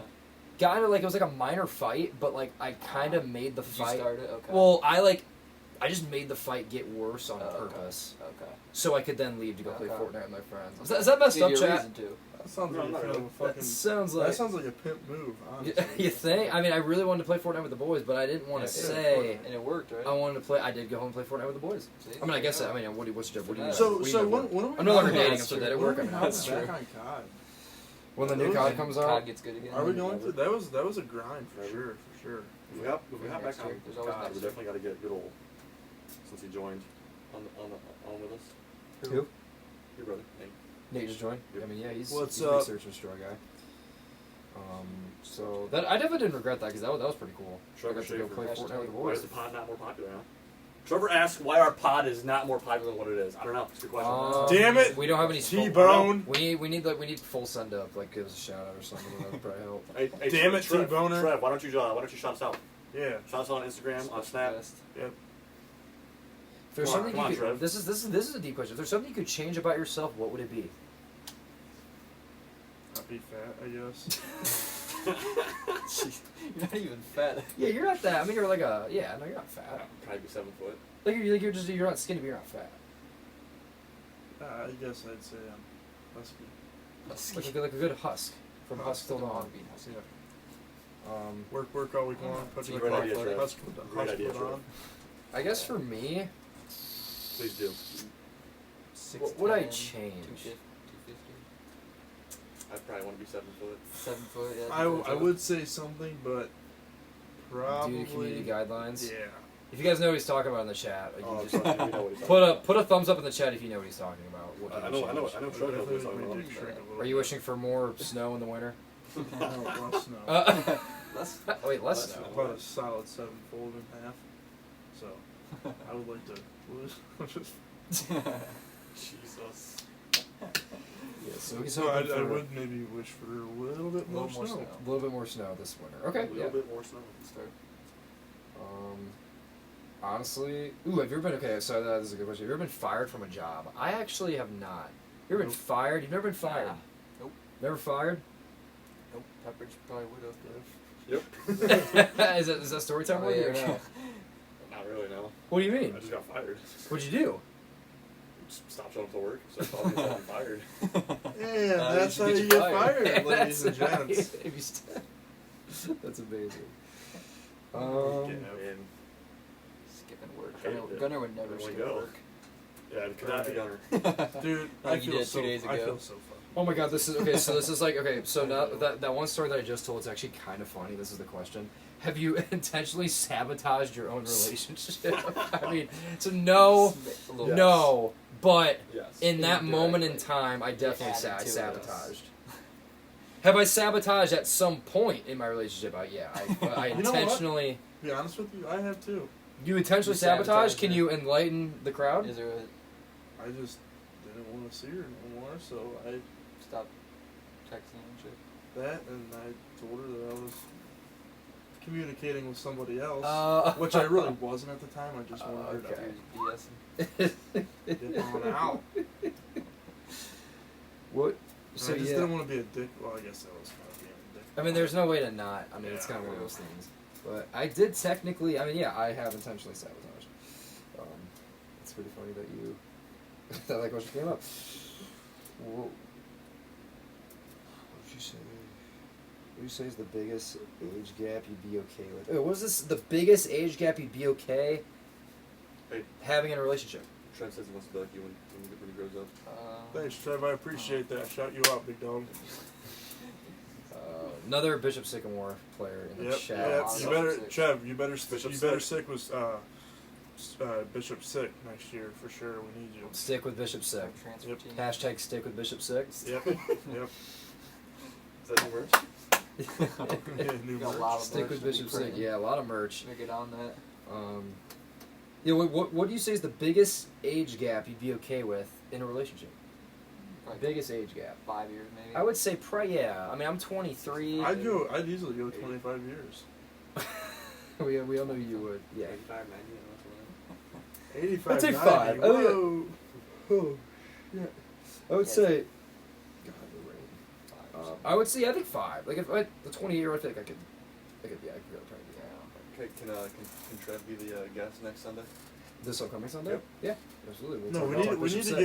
got into like it was like a minor fight, but like I kind of made the Did fight. you start it? Okay. Well, I just made the fight get worse on purpose, Okay. so I could then leave to go play Okay. Fortnite with my friends. Is that messed Give up, you a chat? reason to. That sounds No, like not a really. fucking. That sounds like That sounds like a pimp move. Honestly. you think? I mean, I really wanted to play Fortnite with the boys, but I didn't want to Yeah, say And it worked, right? I wanted to play. I did go home and play Fortnite with the boys. See? I mean, I guess. I mean, what's your what do you? So what do you so know? when are we? I'm no longer going dating, back- so that it when work. are I we mean, going that's back true. on COD? When the new Those- COD comes COD out, gets good again. Are we going to? That was a grind for sure. If we hop back Next on year. There's always God, next we year. definitely got to get good old, since he joined on with us. Who? Your brother, Nate. Nate just joined. Yep. I mean, yeah, he's What's a up? research and straw guy. So that I definitely didn't regret that because that was pretty cool. Trevor I got to go Schaefer. play Fortnite with the Why is boys. the pod not more popular now? Trevor asked why our pod is not more popular than what it is. I don't know. It's a good question. Damn it! We don't have any T-Bone. We need full send up, like give us a shout out or something. That would probably help. Hey, Damn it, Trev, T-Boner. Trev, why don't you shout us out? Yeah. Shout us out on Instagram, on Snap. Best. Yep. If there's Come on, something come on, you could, Trev. this is a deep question. If there's something you could change about yourself, what would it be? Not be fat, I guess. You're not even fat. Yeah, you're not that. I mean, you're like a you're not fat. Probably be 7 foot. Like you're not skinny, but you're not fat. I guess I'd say I'm husky. Like a good husk from husk till dawn. Yeah. Work all week long. Put Great your idea, Trev. husk Great idea, put Trev. on. I guess for me, Please do. what would I change? 250. I probably want to be 7 foot. 7 foot. Yeah. I would say something, but probably. Due to community guidelines. Yeah. If you guys know what he's talking about in the chat, you Oh, just trust me, we know what he's talking put a thumbs up in the chat if you know what he's talking about. What about. do you I know change? Trev knows what he's talking Definitely about. did shrink a little Are you bit. wishing for more snow in the winter? No, less snow. Less. Wait, less Less snow. snow. About a solid 7 fold in half. So, I would like to lose. Jesus. Yeah, so he's So I hoping for would maybe wish for a little bit more snow. a little bit more snow this winter. Okay, A yeah. little bit more snow. Start. Honestly, have you ever been okay? So that is a good question. Have you ever been fired from a job? I actually have not. You ever been Nope. fired? You've never been fired? Nah. Nope. Never fired? Nope. Pepperidge probably would have. Yep. is that story time? Oh, or yeah, no? no. Not really, no. What do you mean? I just got fired. What'd you do? Just stopped showing up to work, so I thought I was fired. Yeah, that's you how should you get get fired, ladies and gents. If you that's amazing. Getting out in. Skipping work. I hate it. Gunner would never Where'd we skip go? work. Yeah, it could not be Gunner. Dude, Like I you feel did so. 2 days I ago. feel so fucking. Oh my god, this is okay. So this is like okay. So now that one story that I just told is actually kind of funny. This is the question: have you intentionally sabotaged your own relationship? I mean, so no, A little Yes. no, but Yes. in that moment in time, I definitely sabotaged. Have I sabotaged at some point in my relationship? I intentionally. To be honest with you, I have too. You intentionally sabotage? Can you enlighten the crowd? Is there I just didn't want to see her no more, so I stop texting and shit? that, and I told her that I was communicating with somebody else, which I really wasn't at the time. I just wanted her to get on out. What? So I just didn't want to be a dick. Well, I guess that was kind of being a dick. I mean, there's no way to not. I mean, it's kind of one of those things. But I did technically. I mean, yeah, I have intentionally sabotaged. It's pretty funny that you. that like question came up. Whoa. What did you say? What do you say is the biggest age gap you'd be okay with? What was this? The biggest age gap you'd be okay having in a relationship? Trev says he wants to be like you when he grows up. Thanks, Trev. I appreciate that. Shout you out, big dog. Another Bishop Sycamore player in the chat. Yep. You better, Trev. You better stick with Bishop Sick next year for sure. We need you. Stick with Bishop Sick. Yep. Hashtag stick with Bishop Sick. Yep. Yep. Is that new merch? New Got a merch. lot of Stick merch with to be Bishop Sick. printed. Yeah, a lot of merch. Get on that. Yeah. What do you say is the biggest age gap you'd be okay with in a relationship? Probably Biggest age gap. 5 years maybe. I would say yeah. I mean, I'm 23. I'd easily go 25 years. we all know you would. Yeah. 85, 90, 85. I'd say 90. 5. Whoa. Oh, yeah. I would say. God, the rain. I would say I think 5. Like if the 28-year-old, I think I could go probably. Okay, can Trev be the guest next Sunday? This upcoming Sunday? Yep. Yeah, absolutely. We'll No, talk we about need Bishop to Sick.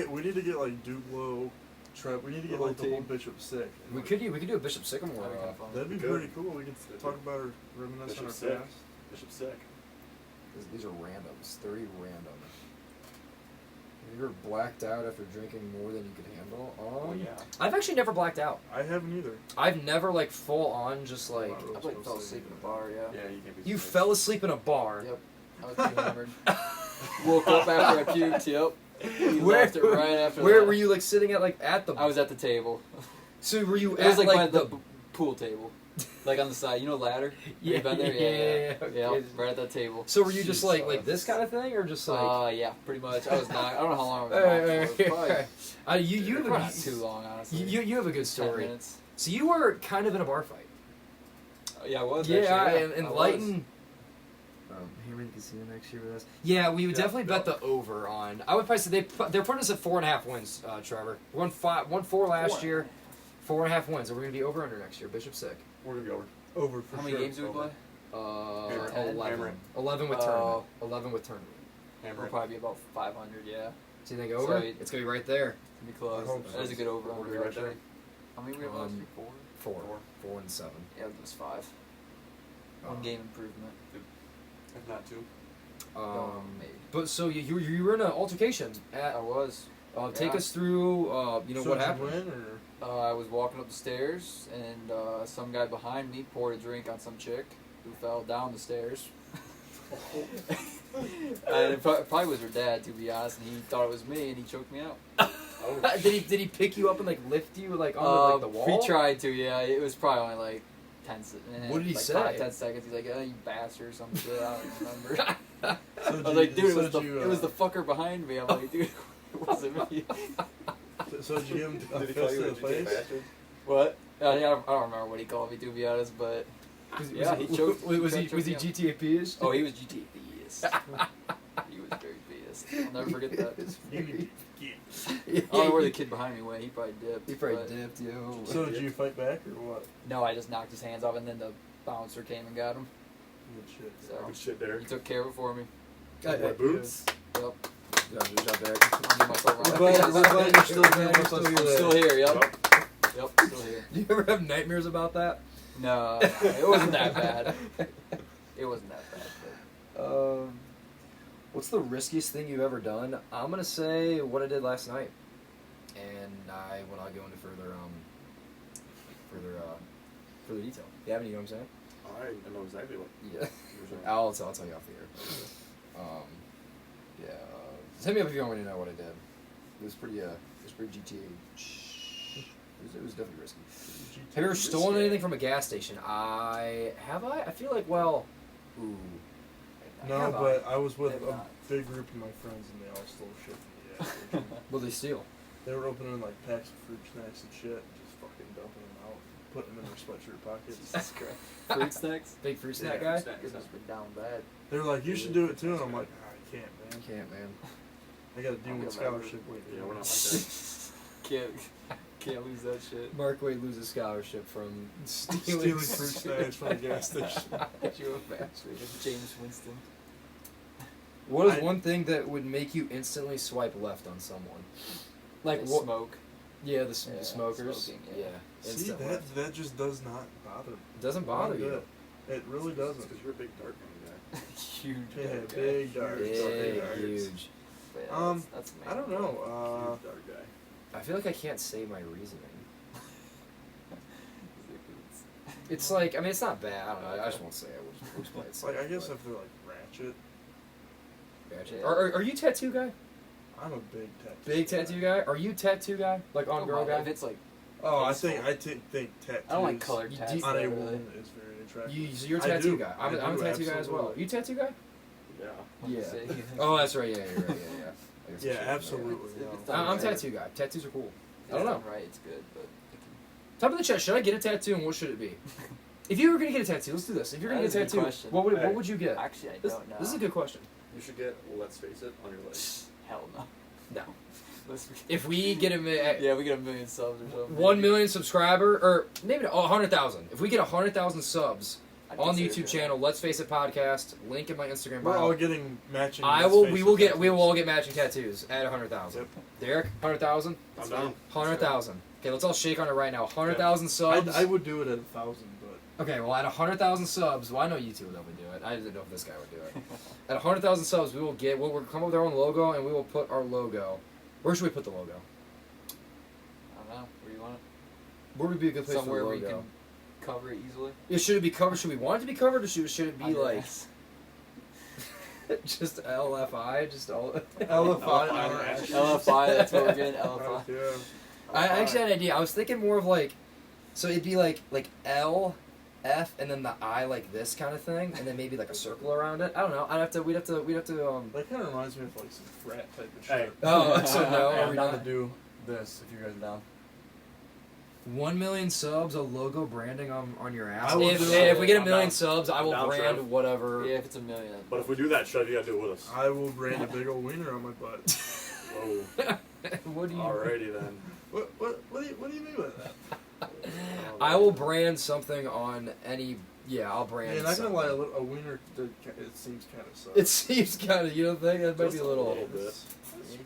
get like Dublo, Trev. We need to get like the whole Bishop Sick. We could do a Bishop Sycamore. That'd be kinda fun. That'd be Good. pretty cool. We could talk about our reminisce on our Bishop Sick. past. Bishop Sick. These are randoms. 3 random. Have you ever blacked out after drinking more than you could handle? Oh yeah. I've actually never blacked out. I haven't either. I've never like full on just like. Wow. I fell asleep in a bar, yeah. Yeah, you can't be. You serious. fell asleep in a bar. Yep. I was pretty hammered. Woke up after I puked, yep. He left it right after Where that. were you like sitting at at the? I was at the table. So were you It at was like by the? the pool table. Like on the side. You know ladder? Yeah, You been there? yeah, Yeah, okay. right at that table. So were you just like Jesus. this kind of thing, or just like? Yeah, pretty much. I was not. I don't know how long I was knocked for. You have Probably a not too long, honestly. you have a good 10 story. minutes. So you were kind of in a bar fight. Yeah, I was. Yeah, actually, and I enlighten. Hammering Casino next year with us. Yeah, we would definitely bet the over on. I would probably say they're putting us at 4.5 wins, Trevor. We won 4 last year, 4.5 wins. And we're gonna be over under next year. Bishop Sick. We're gonna be over. Over for How sure. many games do we play? 11. Hammer. 11 with tournament. 11 with tournament. Hammer. We'll probably be about 500, yeah. So you think over? So it's gonna be right there. Be close. I hope so. That is a good over We're under right right there. there. How many we have last year? 4? 4 and 7. Yeah, it was 5. One game improvement. If not 2. Maybe. But so you were in an altercation at. I was. Take Yeah. us through. So what did you happened? win, or? I was walking up the stairs, and some guy behind me poured a drink on some chick who fell down the stairs. And it probably was her dad, to be honest, and he thought it was me, and he choked me out. Did he pick you up and like lift you like onto like the wall? He tried to, yeah. It was probably only like 10 seconds. What did he like say? 10 seconds. He's like, oh, you bastard, or some shit. I don't remember. So I was like, dude, so it was the fucker behind me. I'm like, dude, it wasn't me. So did you give him a Did he call fist you to a the GK face? bastard? What? Yeah, I don't remember what he called me, to be honest, but yeah, he choked. Was he choked me out. GTA pissed? Oh, he was GTA pissed. He was very pissed. I'll never forget that. I don't know where the kid behind me went. He probably dipped. He probably but- dipped, yo. So did you fight back or what? No, I just knocked his hands off, and then the bouncer came and got him. Good shit. So Good shit, Derek. he took care of it for me. My boots. Yep. Yeah, good job, Derek. I'll give myself a We're round. glad you're still here. Glad you're I'm still here. Yep. Yep. Still here. Do you ever have nightmares about that? No, it wasn't that bad. It wasn't that bad. But What's the riskiest thing you've ever done? I'm gonna say what I did last night, and I will not go into further detail. Yeah, you know what I'm saying? I know exactly what. Yeah. You're I'll tell you off the air. Yeah. Hit me up if you want me to know what I did. It was pretty GTA. It was definitely risky. Have you ever stolen anything from a gas station? I feel like, well, ooh. No, but I was with a big group of my friends and they all stole shit from the gas station. What did they steal? They were opening like packs of fruit snacks and shit, just fucking dumping them out, putting them in their sweatshirt pockets. Jesus Christ. Fruit snacks? Big fruit snack Yeah, guy? This has been down bad. They were like, you should do it too, and I'm like, I can't, man. Can't, man. I got a D1 scholarship. Yeah, we're not like that. Can't lose that shit. Mark Wade loses scholarship from Stealing fruit snacks from a gas station. You a bastard. James Winston. What is one thing that would make you instantly swipe left on someone? Like what? Smoke. Yeah, the smokers. Smoking, yeah. See, Instant left. that just does not bother me. It doesn't bother One you. bit. It really doesn't. Because you're a big dark man Huge. Yeah, dark guy. big dark. Big, dark. huge. But yeah, that's I don't know. guy. Huge dark guy. I feel like I can't say my reasoning. It's like, I mean, it's not bad. I don't know. I just won't say it. We'll just play it safe, Like, I guess but- if they're like ratchet, Gotcha. Yeah. Are you tattoo guy? I'm a big tattoo. Big tattoo guy? Are you tattoo guy? Like on girl guy? If it's like, Oh, I peaceful. think tattoos I don't like colored You tats. do- on a really. woman is very attractive. So you're a I tattoo do. guy. I I'm a do, tattoo guy as well. absolutely. You tattoo guy? Yeah. Yeah. Say- Oh, that's right. Yeah, you're right. Yeah. I guess I Yeah, should. absolutely. If it's no. done I'm right- tattoo guy. Tattoos are cool. if I don't it's know. done right, it's good, but it can- Top of the chat. Should I get a tattoo and what should it be? If you were gonna get a tattoo, let's do this. If you're gonna That get a is a tattoo, good question. what would you get? actually, I This, don't know. this is a good question. You should get Let's Face It on your legs. Hell no. No. Let's- If we get yeah, we get 1 million subs or something. 1 million subscriber, or maybe 100,000. If we get 100,000 subs I'd on the consider YouTube doing channel, Let's Face It podcast, link in my Instagram We're all bio. getting matching. We will all get matching tattoos at 100,000. Yep. Derek, 100,000. I'm down. 100,000. Okay, let's all shake on it right now. 100,000 subs. I would do it at 1,000, but Okay, well, at 100,000 subs, well, I know you two would definitely do it. I didn't know if this guy would do it. At 100,000 subs, we'll come up with our own logo, and we will put our logo. Where should we put the logo? I don't know. Where you want it? Where would be a good place Somewhere for where the you logo? can cover it easily. Yeah, should it be covered? Should we want it to be covered, or should it be On your like ass. just LFI, just all? LFI. LFI, that's what we're getting. LFI. Yeah. I actually had an idea. I was thinking more of like, so it'd be like L, F, and then the I like this kind of thing, and then maybe like a circle around it. I don't know. We'd have to. That kind of reminds me of like some frat type of Hey. shit. Oh, so no, Hey, are I'm we down not? to do this if you guys are down. 1 million subs, a logo branding on your ass. I will If, do if it. we get a I'm million down. subs, I I'm will down, brand Trev. whatever. Yeah, if it's 1 million. But if we do that, Trev, you gotta do it with us. I will brand a big old wiener on my butt. Whoa. What do you? Alrighty then. What do you mean by that? I will brand something on any. Yeah, I'll brand. Yeah, not gonna something. lie, a wiener, it seems kind of sus. It seems kind of. You don't think that might Just be a a little. little bit.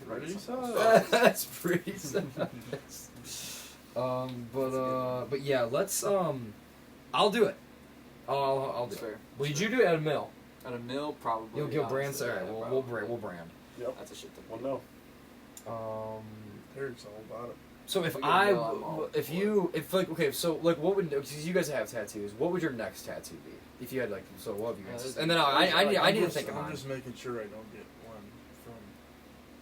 Pretty sus. That's pretty sus. But yeah, let's I'll do it. I'll do That's it. fair. Will you do it at a mill? At a mill, probably. You'll get brands. honestly, Alright, yeah, we'll probably. brand. Yep. That's a shit ton. 1 mil. Eric's all about it. So if We get a mill, I'm all like what would because you guys have tattoos? What would your next tattoo be if you had like so what have you guys? this And then is- I need to just- think of I'm mine. just making sure I don't get one from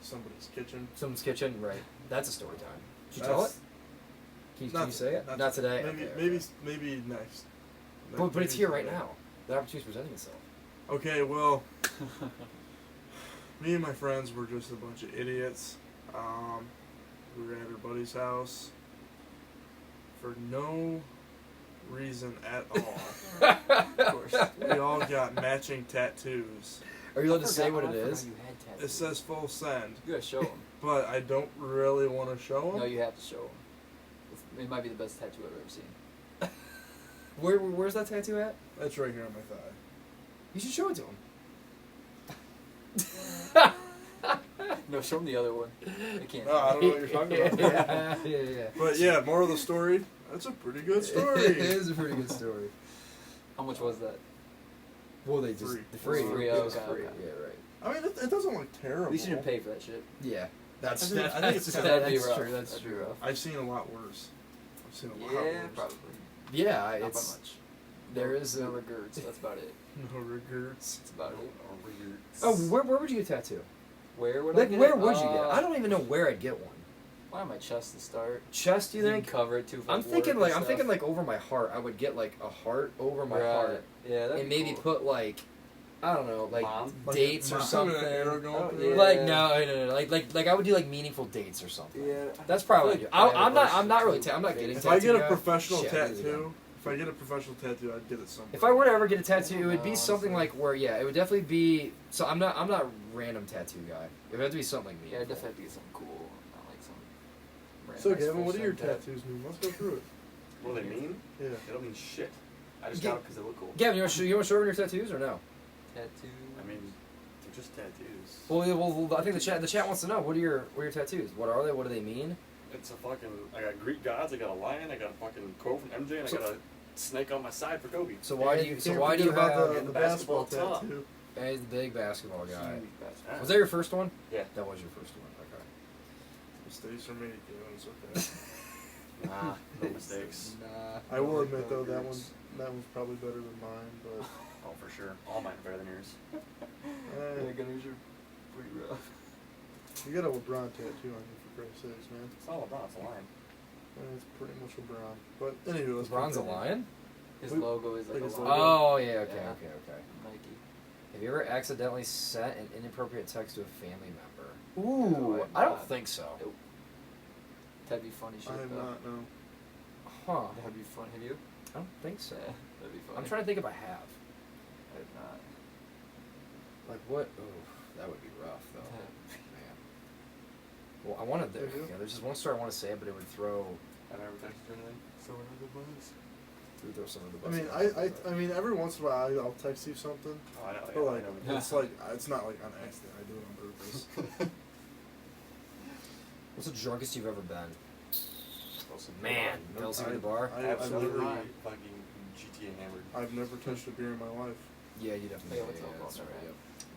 somebody's kitchen. Someone's kitchen, right? That's a story time. Should you tell it? That's- Can you say it? Not today. Maybe Okay. maybe next. But it's Maybe here right today. now. The opportunity's presenting itself. Okay, well, me and my friends were just a bunch of idiots. We were at our buddy's house for no reason at all. Of course. We all got matching tattoos. Are you allowed I to say forgot- what I it forgot is? you had tattoos. It says full send, You gotta show them. but I don't really want to show them. No, you have to show them. It might be the best tattoo I've ever seen. Where's that tattoo at? That's right here on my thigh. You should show it to him. No, show them the other one. I can't. No, I don't know what you're talking about. yeah. But yeah, moral of the story, that's a pretty good It story. is a pretty good story. How much was that? Well, they just Free. free. Free, It was okay, free. okay. Yeah, right. I mean, it doesn't look terrible. At least you didn't pay for that shit. Yeah, that's I think it's that's, kinda- That'd be that's rough. true. That's That'd be true. rough. I've seen a lot worse. I've seen a lot Yeah, worse. probably. Yeah, Not by it's much. there is no a. regrets. That's about it. No regrets. That's about it. Oh, where would you get a tattoo? Where would I get where it? would you get it? I don't even know where I'd get one. Why my chest to start? Chest, you think? Can cover it too. I'm thinking like over my heart. I would get like a heart over my heart. Yeah, that'd and be maybe cool. put like, I don't know, like Mom? dates or something. Yeah. Like no, like I would do like meaningful dates or something. Yeah. That's probably. Like I'm not really. I'm not getting. If I get a guy. professional Shit, I really tattoo, I'd get it somewhere. If I were to ever get a tattoo, it would be No, something honestly. like where it would definitely be. So I'm not a random tattoo guy. It would have to be something Yeah, meaningful. definitely have to get something cool, not like some. So random Gavin, what do your full set tattoos mean? Let's go through it. What do they mean? Yeah. They don't mean shit. I just got it because they look cool. Gavin, you want to show everyone your tattoos or no? Tattoo. I mean, they're just tattoos. Well, I think the chat wants to know what are your tattoos? What are they? What do they mean? It's a fucking. I got Greek gods. I got a lion. I got a fucking quote from MJ, and I got a snake on my side for Kobe. So why do you? And So can't why do you forget have? about the basketball top. tattoo? Hey, he's the big basketball guy. Huge basketball. Was that your first one? Yeah. That was your first one. Okay. Mistakes are made, Gavin. It's okay. Nah, no mistakes. Nah. I will admit though that one's probably better than mine, but Oh, for sure. All mine are better than yours. Yeah, Gunners are pretty rough. you got a LeBron tattoo on you for Christ's sakes, man. It's not LeBron. It's a lion. It's pretty much LeBron. But anyway, let's LeBron's a continue. lion? His We- logo is like like his a logo. lion. Oh yeah. Okay. Yeah. Okay. Nike. Have you ever accidentally sent an inappropriate text to a family member? No, I don't not. think so. Nope. That'd be funny shit I have though. not, no. Huh? That'd be fun. Have you? I don't think so. Yeah, that'd be funny. I'm trying to think if I have. I have not. Like what? Oh, that would be rough though. Man. Well, I wanted. Have you? Yeah, there's just one story I want to say, but it would throw. I've never texted you anything. So what are the bugs? It would throw some of the. I mean, bus I mean, every once in a while I'll text you something, Oh, I know. but Yeah, like, I know. it's like it's not like on accident. I do it on purpose. What's the drunkest you've ever been? Awesome. Man, Kelsey at the bar. I've Absolutely never, fucking GTA hammered. I've never touched a beer in my life. Yeah, you definitely. Yeah, what's up, that's Walter? right. Yep.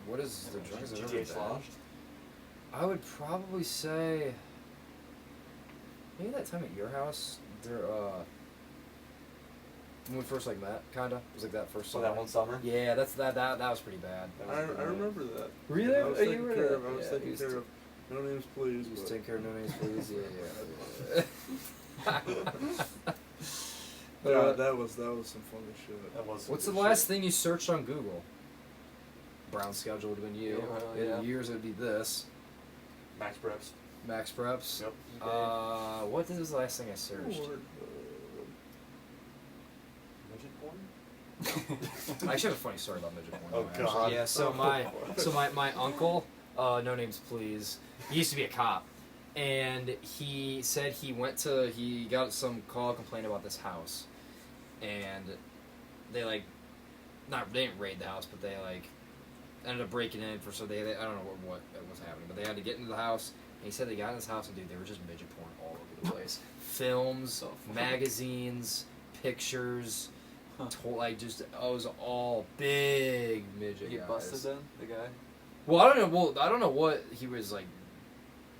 What is the drunkest I've ever GTA been? sloshed. I would probably say maybe that time at your house. There, when we first like met, kinda. It was like that first So summer. that one summer. Yeah, that was pretty bad. That I was a good one. remember that. Were you I there? was Oh, you taking were care there. of. I was Yeah, taking he was care of. No names, please. Just but- take care of no names, please. Yeah. Yeah, that was some funny shit. That was some What's the good last shit. thing you searched on Google? Brown schedule would have been you. Yeah, well, In yeah. years it would be this. Max Preps. Max Preps. Yep. What was the last thing I searched? Lord, Midget porn? I actually have a funny story about midget porn. Oh, though, actually. God. Yeah, so my uncle, no names please, he used to be a cop, and he said he got some call complaining about this house, and they they didn't raid the house, but they ended up breaking in they I don't know what was happening, but they had to get into the house. And he said they got in this house and dude, they were just midget porn all over the place. Films, So funny. magazines, pictures. Huh. It was all big midget He guys. busted then, the guy? Well, I don't know. Well, I don't know what he was like.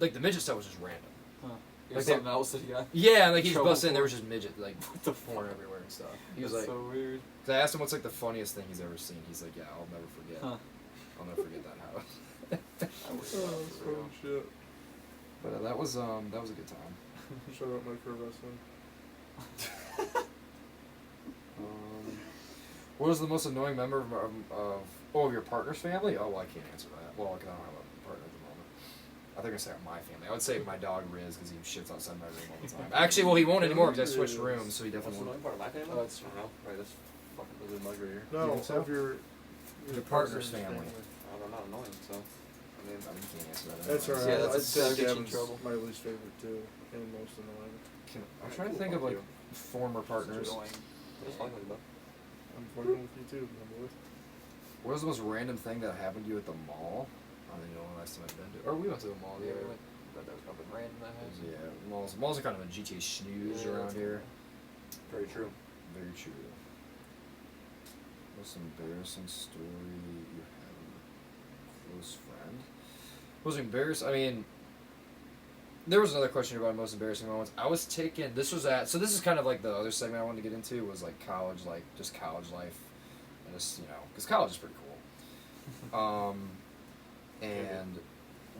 Like the midget stuff was just random. Huh. Like Like something else that he got? Yeah, like he just Trouble busted in. There porn. was just midget What the porn fuck? everywhere and stuff. He was That's like, so weird. cause I asked him what's like the funniest thing he's ever seen. He's like, yeah, I'll never forget. Huh. I'll never forget that house. I would Oh, love that's for real. funny shit. But that was a good time. Shout out Mike for wrestling. What was the most annoying member of your partner's family? Oh, well, I can't answer that. Well, 'cause I don't have a partner at the moment. I think I say my family. I would say my dog Riz because he shits outside my room all the time. Actually, well, he won't anymore because I switched rooms, so he What's the definitely annoying won't. part of my family? Oh, that's I don't know. Right, this fucking lizard mug right here. No, You think so? of your partner's family. I'm not annoying, so. I mean, I mean, you can't answer that. That's anyway. alright. Yeah, that's I'd say that'll get you in Gavin's trouble. my least favorite too, and most annoying. I'm trying to think of like former partners. Just fucking with you, bud. I'm fucking with you too, my boy. What was the most random thing that happened to you at the mall? I don't even know the last time I've been to. Or we went to the mall. Yeah, Yeah, we went. But that was nothing random that happened. yeah. Malls are kind of a GTA snooze Yeah, around that's here. Very true. Very true. Most embarrassing story you had with a close friend? Most embarrassing? I mean, there was another question about most embarrassing moments. I was taking, this is kind of like the other segment I wanted to get into was like college, just college life. And just, because college is pretty cool. And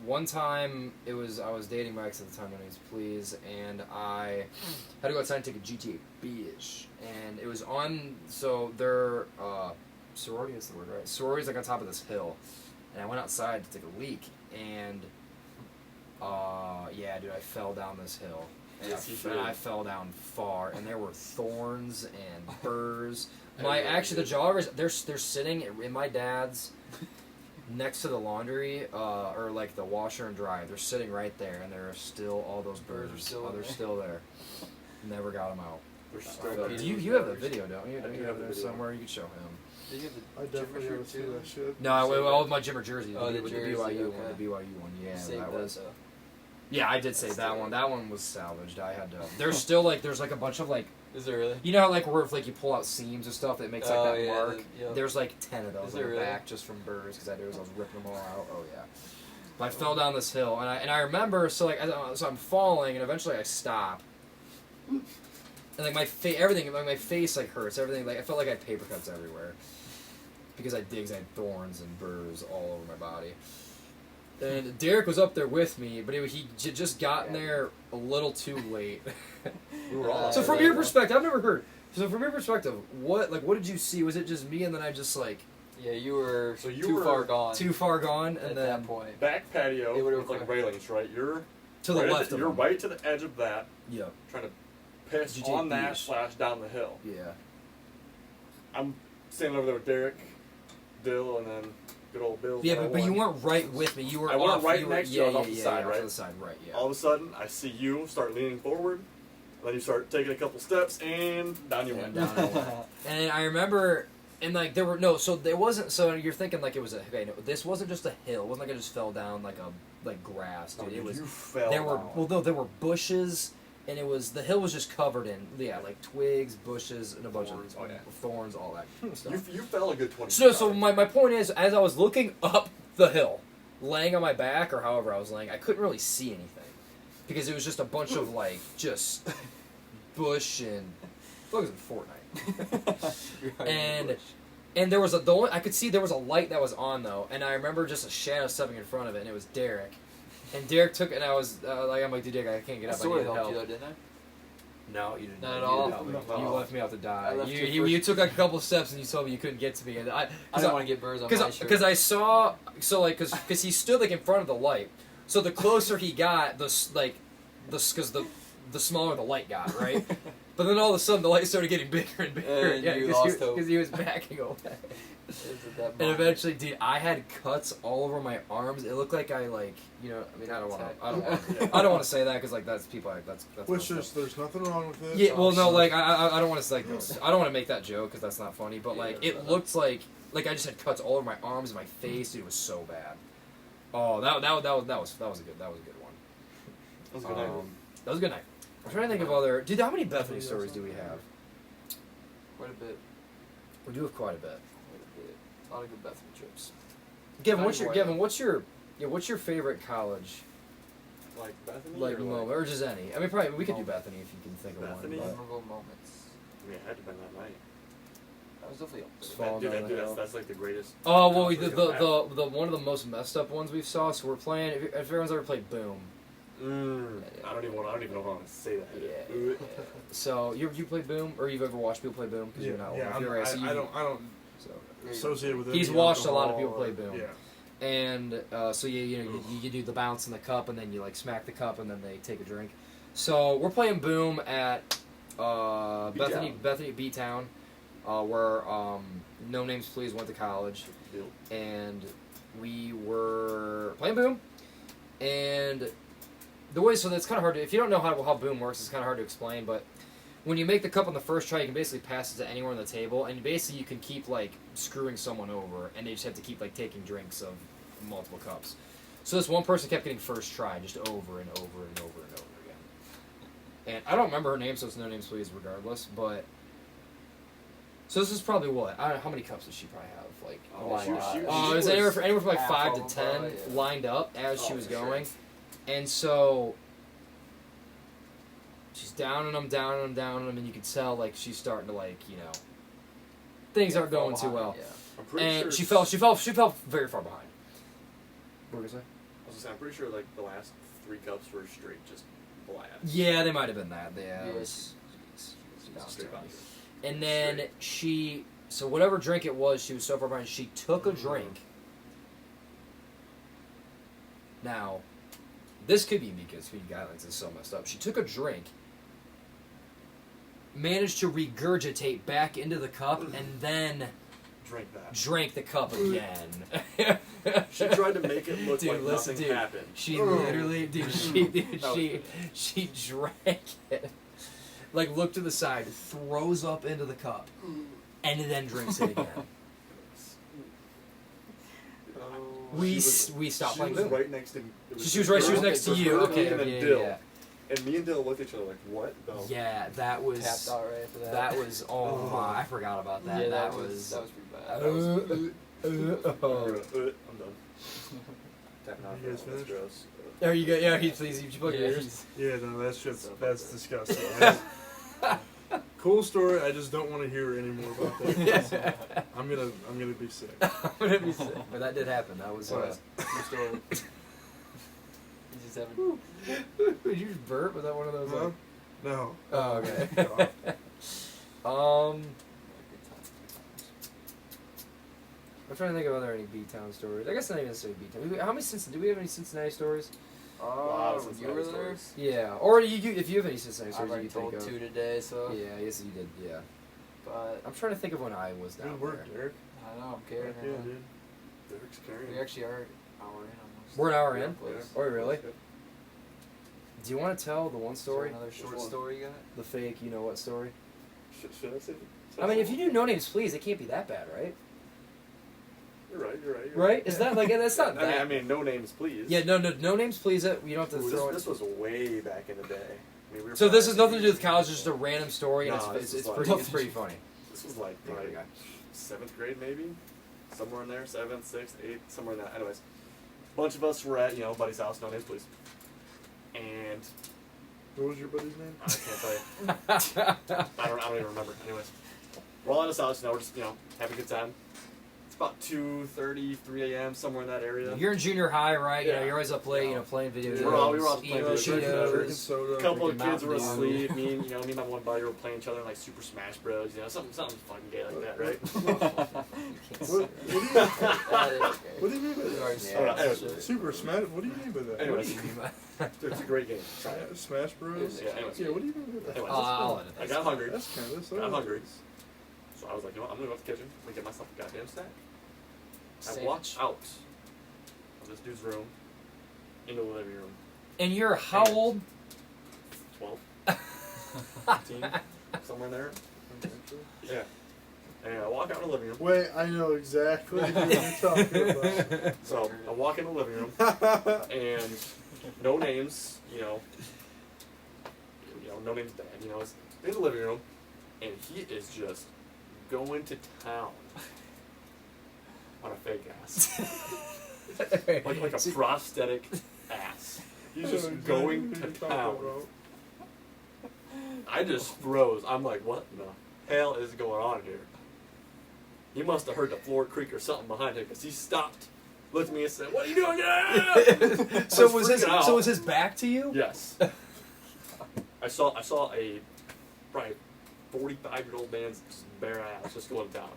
one time I was dating my ex at the time, my name's Please, and I had to go outside and take a GTA bitch, and it was on, so their sorority is the word, right? Sorority's like on top of this hill, and I went outside to take a leak, and yeah, dude, I fell down this hill. And I fell down far, and there were thorns and burrs. The joggers, they're sitting in my dad's next to the laundry, or like the washer and dryer. They're sitting right there, and there are still all those burrs. They're still there. Never got them out. They're still there. You have the video, don't you? Don't you have it somewhere you could show him? Did you have the I definitely Jimmer gotta see shirt that shit. No, all of my Jimmer jerseys. Oh, the the jersey, BYU okay. one. The BYU one. Yeah, Saved that that, was. though. Yeah, I did save that one. That one was salvaged. I had to. There's still like there's like a bunch of like. Is there really? You know how like where if like you pull out seams and stuff that makes like that mark. Yep. There's like 10 of those Is on there the really? back just from burrs because I was ripping them all out. Oh yeah. But I fell down this hill and I remember so I'm falling and eventually I stop. And like my everything like my face like hurts, everything like I felt like I had paper cuts everywhere. Because I had thorns and burrs all over my body. And Derek was up there with me, but he just gotten there a little too late. We were all So from your perspective, I've never heard. So from your perspective, what did you see? Was it just me and then I just like Yeah, you were So you too were far gone. too far gone at and that then point. back patio It would've with like required- railings, right? You're to the right left of You're him. right to the edge of that, Yeah. trying to piss GG on that beach. / down the hill. Yeah. I'm standing over there with Derek, Dill, and then good old Bill. Yeah, but you weren't right with me. You were I wasn't off, right you were, next to yeah, you, I was yeah, off the yeah, side, yeah, right? Off the side, right, yeah. All of a sudden, I see you start leaning forward, and then you start taking a couple steps, and down you went. Down I went. And I remember, and like there were no, so there wasn't. So you're thinking like it was a. Okay, no, this wasn't just a hill. It wasn't like I just fell down like grass, dude. No, It was. you fell There were down. there were bushes, and it was the hill was just covered in like twigs, bushes, and a bunch Thorns, of oh, yeah. thorns, all that stuff. You fell a good 20 So my point is, as I was looking up the hill, laying on my back or however I was laying, I couldn't really see anything because it was just a bunch of like just bush and it was in Fortnite. And there was I could see there was a light that was on though, and I remember just a shadow stepping in front of it, and it was Derek. And Derek took it, and I was I'm like, dude, Derek, I can't get up. I sort need of helped help. you though, didn't I? No, you didn't. Not at You all? didn't help me. No. You left me out to die. I left You, you you, first. you took like a couple steps, and you told me you couldn't get to me. And I didn't want to get burrs on my shirt. because I saw because he stood like in front of the light. So the closer he got, the smaller the light got, right? But then all of a sudden the light started getting bigger and bigger. And you lost hope. Because he was backing away. And eventually, dude, I had cuts all over my arms. It looked like I I mean, I don't want to say that because like that's people that's Which messed up. there's nothing wrong with it. Yeah, well, no, like I don't want to say I don't want to make that joke because that's not funny. But like Yeah, it looked like I just had cuts all over my arms and my face. Dude, it was so bad. Oh, that was a good one. That was a good night. That was a good night. I'm trying to think of other. Dude, how many Bethany stories do we have? Quite a bit. We do have quite a bit. A lot of good Bethany trips. Gavin, Not what's your favorite college Like Bethany? like or moment or just any? I mean, probably we could do Bethany if you can think of Bethany? one. Memorable moments. I mean, it had to have been that night. That was definitely up there. Fall down the hill. That's like the greatest. Oh well, college we've ever had. the one of the most messed up ones we saw. So we're playing. If everyone's ever played Boom, I don't even know if I want to say that. Yeah. So you played Boom, or you've ever watched people play Boom? Because you're not old enough. You're right, so I don't so. associate with it. He's watched a lot of people play Boom. Yeah. And so you do the bounce in the cup, and then you like smack the cup, and then they take a drink. So we're playing Boom at Bethany B-Town, where No Names Please went to college, and we were playing Boom, and the way so that's kind of hard to if you don't know how Boom works, it's kind of hard to explain, but. When you make the cup on the first try, you can basically pass it to anyone on the table, and basically you can keep like screwing someone over, and they just have to keep like taking drinks of multiple cups. So this one person kept getting first try just over and over and over and over again. And I don't remember her name, so it's No Names Please regardless. But so this is probably what I don't know how many cups does she probably have like lined up? It was anywhere from like 5 to 10 lined up as she was going, and so. She's downing them, and you can tell like she's starting to like things aren't going too well. Yeah. I'm pretty And sure she fell very far behind. What were you gonna say? I was I'm pretty sure like the last 3 cups were straight, just blast. Yeah, they might have been that. Yeah, it was. Straight vodka. And then so whatever drink it was, she was so far behind. She took a drink. Now, this could be because feeding guidelines is so messed up. She took a drink, managed to regurgitate back into the cup, and then drank the cup again. She tried to make it look like nothing happened. She literally, she drank it. Like, looked to the side, throws up into the cup, and then drinks it again. We stopped playing. She was right next to. She was next to you. Okay, yeah. And me and Dill looked at each other like, what the? Yeah, that was. Tapped out right after that. That was. Oh my! I forgot about that. Yeah, that was pretty bad. I'm done. Tapping out. You guys That's finished? gross. Oh, you go. Yeah, please. You plug your ears. Yeah, no, that's disgusting. Cool story. I just don't want to hear any more about that. I'm gonna be sick. I'm gonna be sick. But that did happen. That was. True story. You just haven't. Did you just burp? Was that one of those? Huh? Like... No. Oh, okay. I'm trying to think of other any B-Town stories. I guess not even necessarily B-Town. How many do we have any Cincinnati stories? When you were there? Yeah. Or if you have any Cincinnati I've stories already you can told think of. 2 today, so. Yeah, yes you did. Yeah. But I'm trying to think of when I was down Good work, there. Derek. I know, I'm carrying Yeah, it. dude. Derek's carrying. We actually are an hour in almost. We're an hour Yeah, in? close. Oh, really? Do you want to tell the one Is there story? another short Which one? story you got? The fake, you know what story? Should I say? I mean, if you do No Names Please, it can't be that bad, right? You're right. Right? Is that like that's not that? I mean, no names, please. Yeah, no Names Please. You don't have to Ooh, throw this it. was way back in the day. I mean, we were So this probably- has nothing to do with college. It's just a random story, and No, it's this is like- pretty funny. This was like There we go. 7th grade, maybe, somewhere in there. 7th, 6th, 8th, somewhere in that. Anyways, a bunch of us were at buddy's house. No names, please. And What was your buddy's name? I can't tell you. I don't even remember. Anyways, we're all at his house. We're just having a good time. It's about 2:30, 3 a.m. somewhere in that area. You're in junior high, right? Yeah. You're always up late, playing video games. We were all playing eating video games. Drinking Cheetos. soda. A couple of freaking kids were Mountain Dew. asleep. Me and my one buddy were playing each other in like Super Smash Bros. Something fucking gay like that, right? What do you mean by that? Anyways, Super Smash? What do you mean by that? Anyways. It's a great game. Try it. Smash Bros? Yeah, anyways. Yeah, what do you mean by that? Anyways, I'll edit I this. got hungry. That's kind of so. I'm hungry. So I was like, I'm gonna go to the kitchen. I'm gonna get myself a goddamn snack. I walked out of this dude's room into the living room. And you're how old? 12, 15, somewhere in there. Yeah. And I walk out in the living room. Wait, I know exactly what you're talking about. So I walk in the living room, and no names, no names dad, is in the living room, and he is just going to town on a fake ass, like a prosthetic ass. He's just going to town. I just froze. I'm like, what in the hell is going on here? He must have heard the floor creak or something behind him because he stopped, looked at me and said, "What are you doing?" Yeah! So was his back to you? Yes. I saw a probably 45-year-old man's bare ass just going down.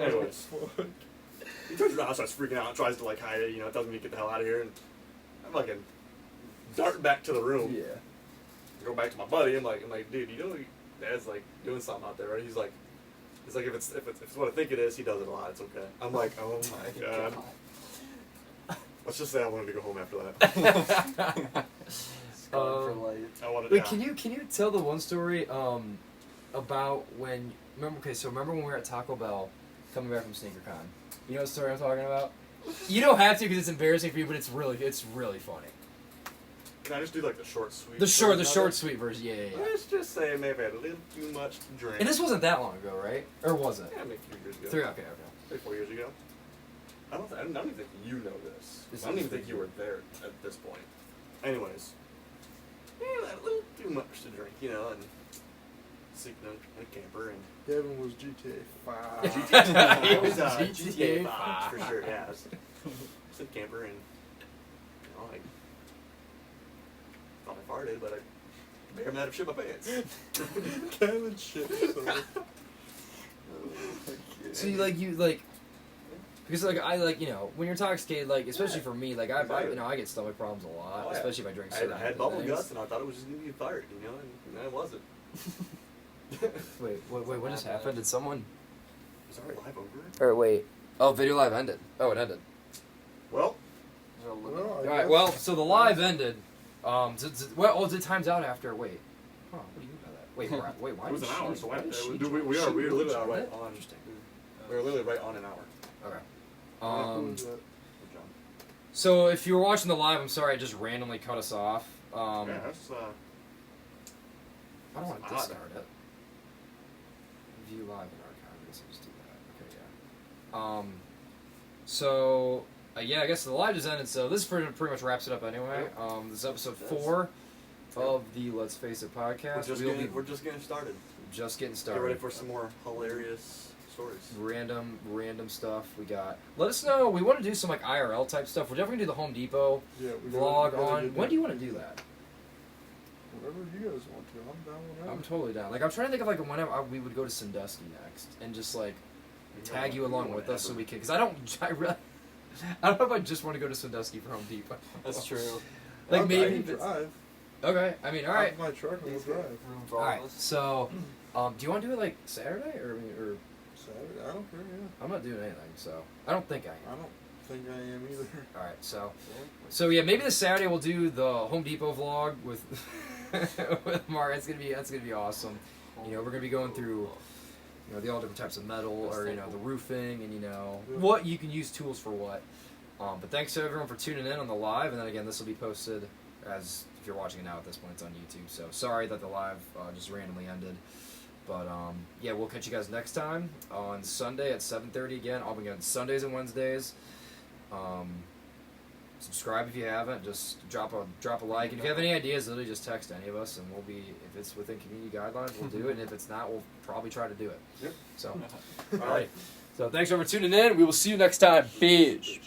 Anyways, he turns around, starts freaking out, tries to hide it. Tells me to get the hell out of here, and I'm fucking dart back to the room. Yeah. Go back to my buddy. I'm like, dude, Dad's doing something out there, right? He's like, if it's what I think it is, he does it a lot. It's okay. I'm like, oh my god. Let's just say I wanted to go home after that. For life. I wanted. Wait, Yeah. can you tell the one story about when remember when we were at Taco Bell coming back from SneakerCon? You know what story I'm talking about? You don't have to because it's embarrassing for you, but it's really funny. Can I just do the short, sweet? The short version of it? sweet version. Yeah. Let's just say maybe I had a little too much to drink. And this wasn't that long ago, right? Or was it? Yeah, maybe a few years ago. 3. Okay. 3, 4 years ago. I don't even think you know this. This I don't is even think you were there at this point. Anyways, yeah, a little too much to drink, and sleeping in a camper and. Devin was GTA 5. GTA It was GTA GTA 5 for sure. Yeah. in the camper, and I thought I farted, but I may or may not have shit my pants. Kevin shit. So you because when you're intoxicated, especially for me, I get stomach problems a lot, Oh, yeah. especially if I drink I certain had bubble things. guts, and I thought it was just gonna be fired, and it wasn't. Wait, what just happened? Did someone? Is our live over? Or wait. Oh, video live ended. Oh, it ended. Well, All right. Well, so the live ended. It times out after. Wait. Huh, what do you mean by that? Wait, why? it was an did hour, she- so why why did she we join? are She literally joined right it? on. Interesting. We were literally right on an hour. Okay. Good job. Good job. So if you were watching the live, I'm sorry I just randomly cut us off. Yeah, that's I don't want to odd. discard it. View live and archive. I guess I'll just do that. Okay, yeah. So I guess the live just ended. So this pretty much wraps it up anyway. This is episode 4 of the Let's Face It podcast. We're just getting started. Just getting Get started. ready for some more hilarious stories. Random stuff we got. Let us know. We want to do some IRL type stuff. We're definitely gonna do the Home Depot Yeah, vlog on. When do you want to do that? Whatever you guys want to. I'm down whenever. I'm totally down. I'm trying to think of whenever we would go to Sandusky next and just tag you along with us so we can. Because I don't know if I just want to go to Sandusky for Home Depot. That's true. I maybe. can drive. Okay. I mean, all right. I have my truck and we'll drive. Room for All all right. of us. So, do you want to do it Saturday or Saturday. I don't care. Yeah. I'm not doing anything. So I don't think I am. I don't think I am either. All right. So yeah, maybe this Saturday we'll do the Home Depot vlog with with Mark. That's gonna be awesome. We're gonna be going through the all different types of metal or the roofing and what you can use tools for what. But thanks to everyone for tuning in on the live, and then again this will be posted as if you're watching it now at this point it's on YouTube. So sorry that the live just randomly ended. But we'll catch you guys next time on Sunday at 7:30 again. I'll be on Sundays and Wednesdays. Subscribe if you haven't. Just drop a like. And if you have any ideas, literally just text any of us, and we'll be, if it's within community guidelines, we'll do it. And if it's not, we'll probably try to do it. Yep. So, all right. So thanks for tuning in. We will see you next time. Beige.